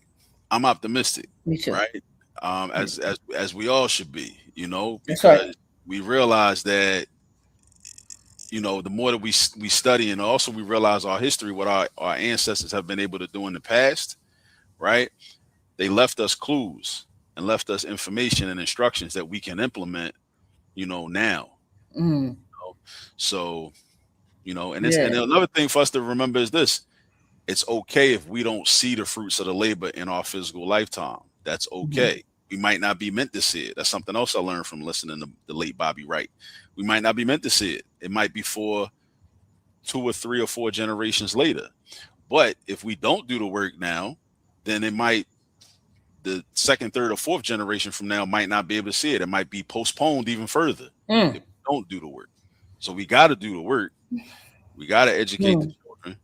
I'm optimistic, Me too. right? As we all should be, That's right. because we realize that, the more that we study, and also we realize our history, what our ancestors have been able to do in the past, right? They left us clues and left us information and instructions that we can implement, now. Mm. So, and Yeah. and another thing for us to remember is this: it's okay if we don't see the fruits of the labor in our physical lifetime. That's okay. We might not be meant to see it. That's something else I learned from listening to the late Bobby Wright. We might not be meant to see it. It might be for 2 or 3 or 4 generations later. But if we don't do the work now, then the second, third, or fourth generation from now might not be able to see it. It might be postponed even further if we don't do the work. So we got to do the work. We got to educate the children.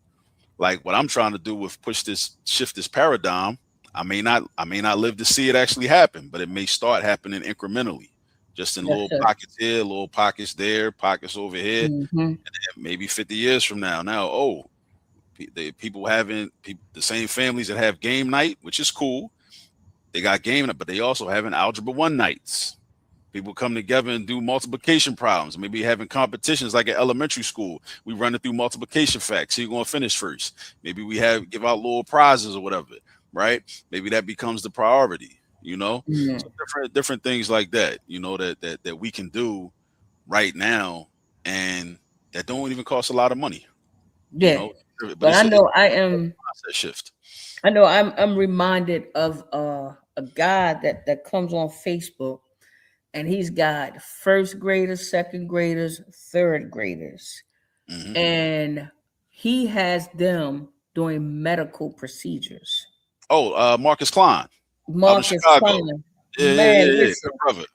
Like what I'm trying to do with shift this paradigm. I may not live to see it actually happen, but it may start happening incrementally, just in little pockets here, little pockets there, pockets over here. And then maybe 50 years from now, the same families that have game night, which is cool. They got game night, but they also having algebra 1 nights. People come together and do multiplication problems. Maybe having competitions like at elementary school. We run it through multiplication facts. So you're going to finish first. Maybe we give out little prizes or whatever, right? Maybe that becomes the priority, So different things like that, that we can do right now, and that don't even cost a lot of money. Yeah. But But it's I a know I am. process shift. I know I'm reminded of a guy that comes on Facebook, and he's got first graders, second graders, third graders, and he has them doing medical procedures. Oh, Marcus Klein out in Marcus Chicago. Klein, Yeah. man, listen.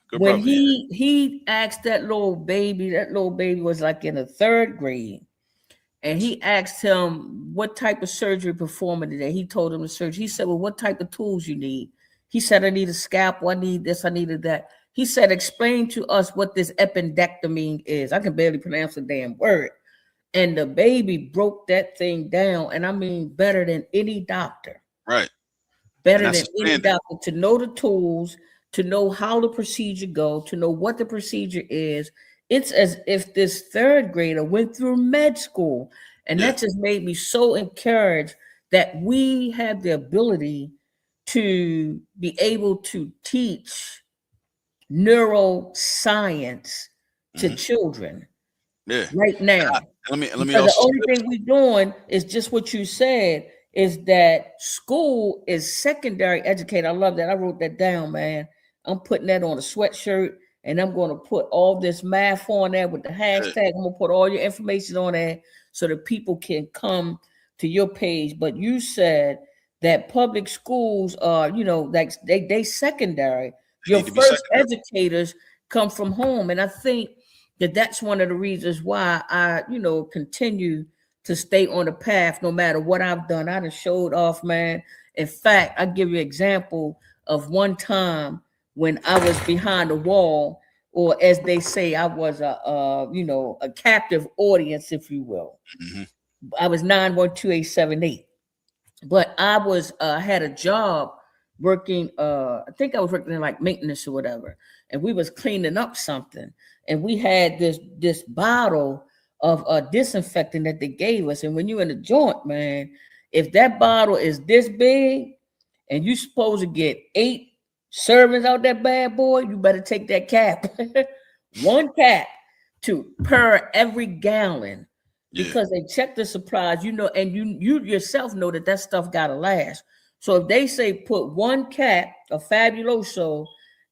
Good When brother. Yeah. he asked that little baby was like in the third grade, and he asked him what type of surgery performer today. He told him the surgery. He said, "Well, what type of tools you need?" He said, "I need a scalpel. I need this. I needed that." He said, "Explain to us what this appendectomy is." I can barely pronounce the damn word. And the baby broke that thing down, and I mean better than any doctor. Right. Better And that's than a any standard. doctor, to know the tools, to know how the procedure go, to know what the procedure is. It's as if this third grader went through med school. And Yeah. that just made me so encouraged that we have the ability to be able to teach neuroscience to children Yeah. right now. Let me Because the also only thing we're doing is just what you said, is that school is secondary educator. I love that. I wrote that down, man. I'm putting that on a sweatshirt, and I'm going to put all this math on there with the hashtag. I'm going to put all your information on there so that people can come to your page. But you said that public schools are, like they secondary. Your need to be first secondary. educators come from home. And I think that's one of the reasons why I, continue to stay on the path no matter what I've done. I done showed off, man. In fact, I give you an example of one time when I was behind the wall, or as they say, I was a captive audience, if you will. Mm-hmm. I was 912-878. But I was had a job working, I think I was working in like maintenance or whatever, and we was cleaning up something, and we had this bottle of disinfectant that they gave us. And when you in the joint, man, if that bottle is this big and you supposed to get 8 servings out that bad boy, you better take that cap. One cap to per every gallon, Yeah. because they check the supplies, and you yourself know that stuff gotta last. So if they say put one cap of Fabuloso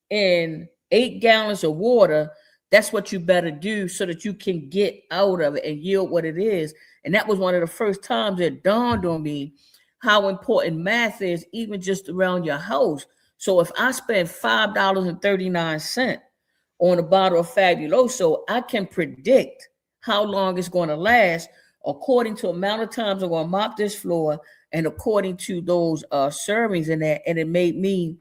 in 8 gallons of water, that's what you better do so that you can get out of it and yield what it is. And that was one of the first times it dawned on me how important math is, even just around your house. So if I spend $5.39 on a bottle of Fabuloso, I can predict how long it's going to last according to amount of times I'm going to mop this floor and according to those servings in there. And it made me,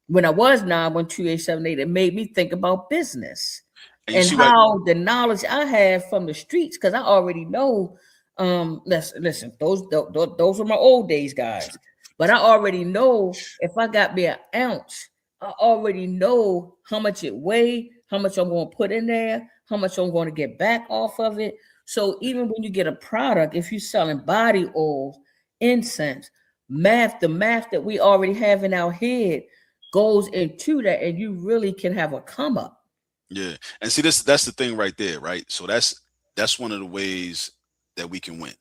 when I was 912-878, it made me think about business And you and see, like, how the knowledge I have from the streets, because I already know. Listen, those are my old days, guys. But I already know if I got me an ounce, I already know how much it weigh, how much I'm going to put in there, how much I'm going to get back off of it. So even when you get a product, if you're selling body oils, incense, the math that we already have in our head goes into that, and you really can have a come up. yeah, and see, that's the thing right there, right? So that's one of the ways that we can win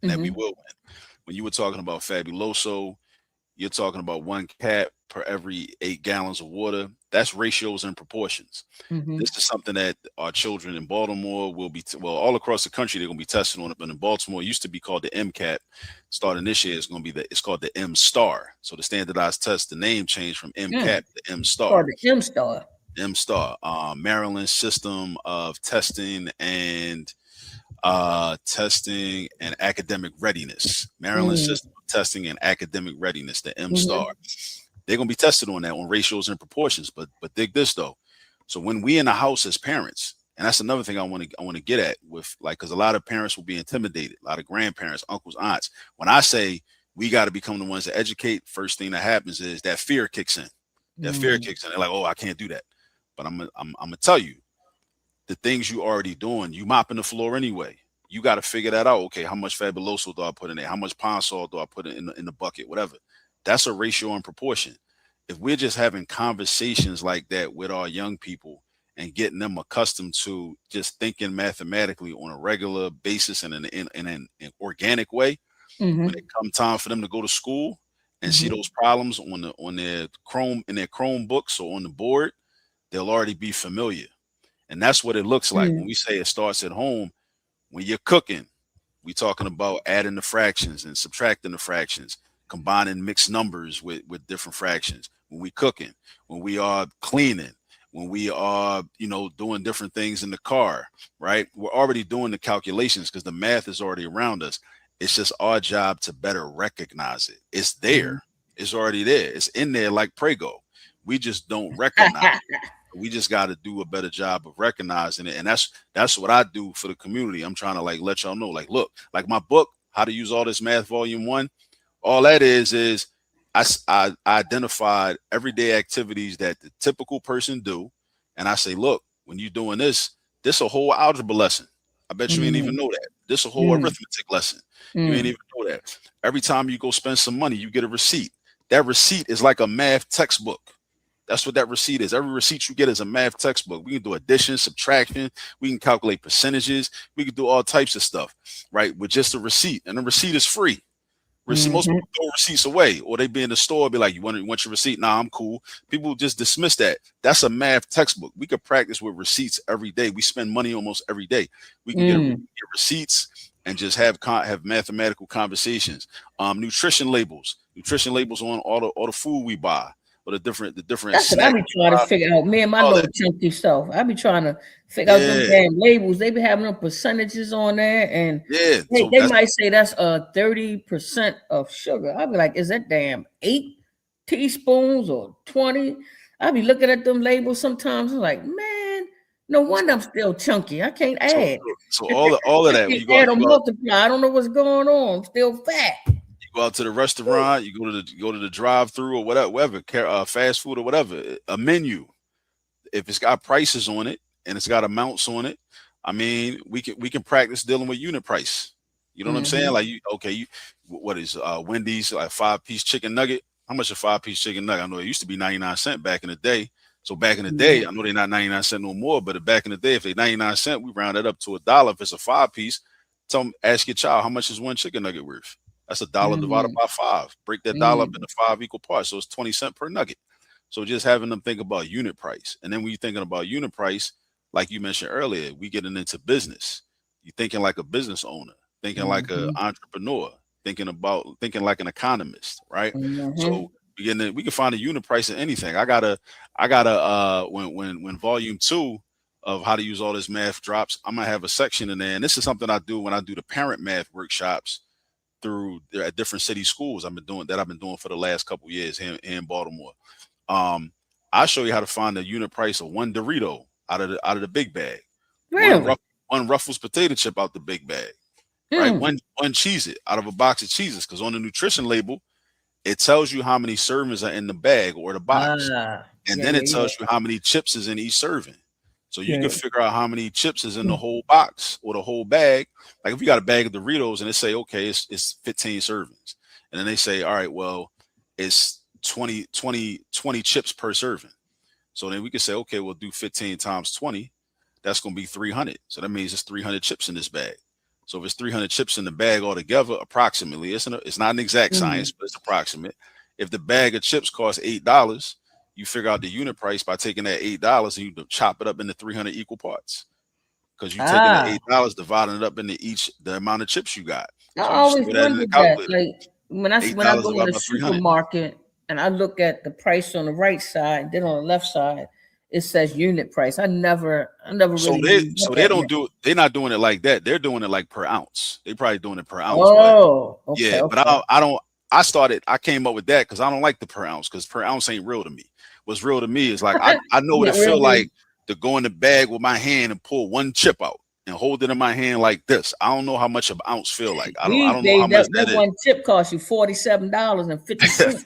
and that we Mm-hmm. will win. When you were talking about Fabuloso, you're talking about one cap per every 8 gallons of water. That's ratios and proportions. Mm-hmm. This is something that our children in Baltimore will be, well, all across the country, they're going to be testing on it. But in Baltimore, it used to be called the MCAT. Starting this year, it's called the M Star. So the standardized test, the name changed from MCAT to M Or Star. the M Star. M Star, Maryland System of Testing and Academic Readiness. Maryland Mm-hmm. System of Testing and Academic Readiness, the M Star. Mm-hmm. They're gonna be tested on that, on ratios and proportions. But dig this though. So when we in the house as parents, and that's another thing I want to get at with, like, because a lot of parents will be intimidated, a lot of grandparents, uncles, aunts. When I say we got to become the ones to educate, first thing that happens is that fear kicks in. That fear Mm-hmm. kicks in. They're like, oh, I can't do that. But I'm gonna tell you the things you already doing. You mopping the floor anyway. You got to figure that out. Okay, how much Fabuloso do I put in there? How much Pond Salt do I put in the bucket? Whatever. That's a ratio and proportion. If we're just having conversations like that with our young people and getting them accustomed to just thinking mathematically on a regular basis and in an organic way, when Mm-hmm. it come time for them to go to school and see Mm-hmm. those problems on their Chromebooks or on the board, they'll already be familiar. And that's what it looks like when we say it starts at home. When you're cooking, we talking about adding the fractions and subtracting the fractions, combining mixed numbers with different fractions. When we cooking, when we are cleaning, when we are, doing different things in the car, right? We're already doing the calculations because the math is already around us. It's just our job to better recognize it. It's Mm-hmm. there. It's already there. It's in there like Prego. We just don't recognize it. We just got to do a better job of recognizing it. And that's what I do for the community. I'm trying to, like, let y'all know, like, look, like my book, How to Use All This Math Volume 1. All that is I identified everyday activities that the typical person do. And I say, look, when you're doing this a whole algebra lesson. I bet you ain't even Mm-hmm. know that. This a whole Mm-hmm. arithmetic lesson. You ain't even know that. Every time you go spend some money, you get a receipt. That receipt is like a math textbook. That's what that receipt is. Every receipt you get is a math textbook. We can do addition, subtraction. We can calculate percentages. We can do all types of stuff, right? With just a receipt. And the receipt is free. Most Mm-hmm. people throw receipts away, or they be in the store, be like, you want your receipt? Nah, I'm cool. People just dismiss that. That's a math textbook. We could practice with receipts every day. We spend money almost every day. We can get receipts and just have mathematical conversations. Nutrition labels on all the food we buy. or the different That's what I snack be trying to products, figure out. Me and my all little that. chunky self. I be trying to figure out them Yeah, damn labels. They be having them percentages on there, and yeah. So they that's might say that's 30% of sugar. I be like, is that damn 8 teaspoons or 20? I be looking at them labels sometimes. I'm like, man, no wonder I'm still chunky. I can't so add. so all of I that. can't add or multiply. I don't know what's going on. I'm still fat. You go out to the restaurant, you go to the drive through or whatever, fast food or whatever. A menu, if it's got prices on it and it's got amounts on it, I mean, we can practice dealing with unit price. You know what I'm saying? Hmm. Like you, okay, what is Wendy's like 5-piece chicken nugget? How much a 5-piece chicken nugget? I know it used to be 99 cents back in the day. So back in the day, I know they're not 99 cents no more, but back in the day, if they 99 cents, we round it up to $1. If it's a 5-piece, ask your child how much is one chicken nugget worth. That's $1 divided Hmm. by 5. Break that dollar up into 5 equal parts, so it's 20 cents per nugget. So just having them think about unit price. And then when you're thinking about unit price, like you mentioned earlier, we getting into business. You're thinking like a business owner, thinking like an Hmm. entrepreneur, thinking like an economist, right? Hmm. So we can find a unit price in anything. I gotta when volume 2 of how to use all this math drops, I'm gonna have a section in there. And this is something I do when I do the parent math workshops through at different city schools. I've been doing for the last couple years here in Baltimore. um, I show you how to find the unit price of one Dorito out of the big bag, one Really? rough one Ruffles potato chip out the big bag, right? Mm. One Cheez It out of a box of cheeses, because on the nutrition label it tells you how many servings are in the bag or the box, Ah, and yeah, then yeah, it yeah. tells you how many chips is in each serving. So you can Good. figure out how many chips is in the whole box or the whole bag. Like if you got a bag of Doritos and they say, okay, it's 15 servings. And then they say, all right, well, it's 20 chips per serving. So then we can say, okay, we'll do 15 times 20. That's going to be 300. So that means it's 300 chips in this bag. So if it's 300 chips in the bag altogether, approximately, it's not an exact Mm. science, but it's approximate. If the bag of chips costs $8, you figure out the unit price by taking that $8 and you chop it up into 300 equal parts, because you're taking the Ah, $8, dividing it up into each the amount of chips you got. I So you just always throw that in the wondered that. calculator. Like Eight when I dollars go in divided the by 300. supermarket and I look at the price on the right side, then on the left side it says unit price. I never So really they look so they at don't it. do they're not doing it like that. They're doing it like per ounce. They probably doing it per ounce, but Oh, okay, yeah, but okay. I don't. I came up with that because I don't like the per ounce, because per ounce ain't real to me. What's real to me is like I know what Yeah, it feel really. like to go in the bag with my hand and pull one chip out and hold it in my hand like this. I don't know how much an ounce feel like. I These don't know how days, much that one chip costs you $47.50. that is.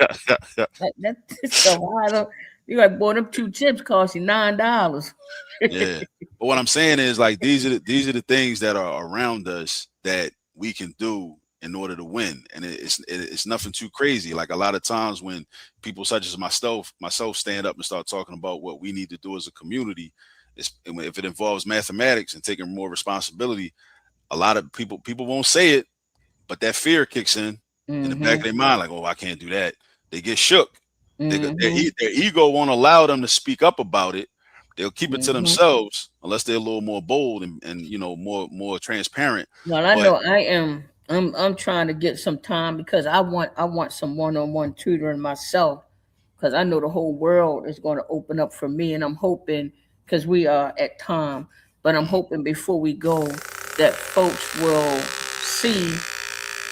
That so I don't. You like, boy, them two chips cost you $9. Yeah. But what I'm saying is like these are the things that are around us that we can do in order to win. And it's nothing too crazy. Like a lot of times when people such as myself stand up and start talking about what we need to do as a community, if it involves mathematics and taking more responsibility, a lot of people won't say it, but that fear kicks in the back of Mm-hmm. their mind, like, oh, I can't do that. They get shook. Mm-hmm. Their ego won't allow them to speak up about it. They'll keep it to Mm-hmm. themselves unless they're a little more bold and more transparent. Well, I But know I am. I'm trying to get some time because I want some one-on-one tutoring myself because I know the whole world is going to open up for me, and I'm hoping because we are at time, but I'm mm, hoping before we go that folks will see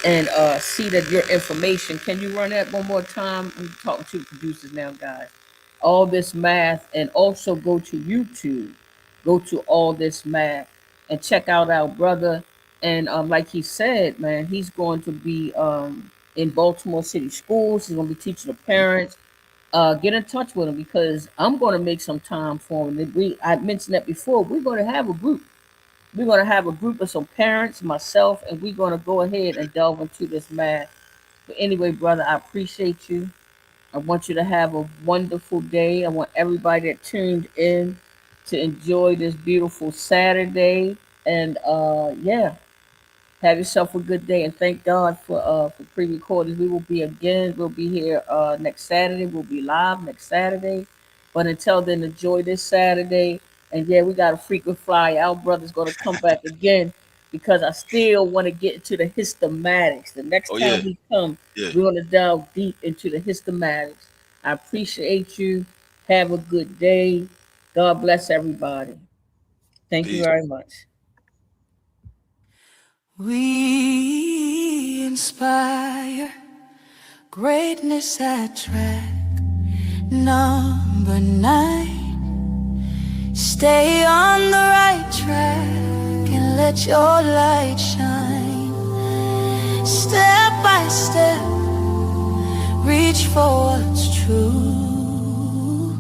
and see that your information. Can you run that one more time? I'm talking to the producers now, guys. All this math, and also go to YouTube, go to all this math, and check out our brother. And like he said, man, he's going to be in Baltimore City schools. He's going to be teaching the mm, parents. Get in touch with him because I'm going to make some time for him. I mentioned that before. We're going to have a group. We're going to have a group of some parents, myself, and we're going to go ahead and delve into this math. But anyway, brother, I appreciate you. I want you to have a wonderful day. I want everybody that tuned in to enjoy this beautiful Saturday. And yeah, have yourself a good day and thank God for pre-recordings. We will be again. We'll be here next Saturday. We'll be live next Saturday. But until then, enjoy this Saturday. And yeah, we got a frequent flyer. Our brother's gonna come back again because I still want to get into the hystematics. The next oh time yeah, we come, yeah. we're gonna delve deep into the hystematics. I appreciate you. Have a good day. God bless everybody. Thank you Peace. very much. We inspire, greatness at track number 9. Stay on the right track and let your light shine. Step by step, reach for what's true.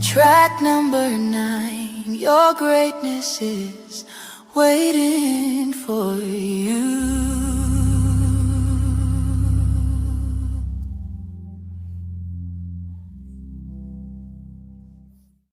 Track number 9, your greatness is waiting.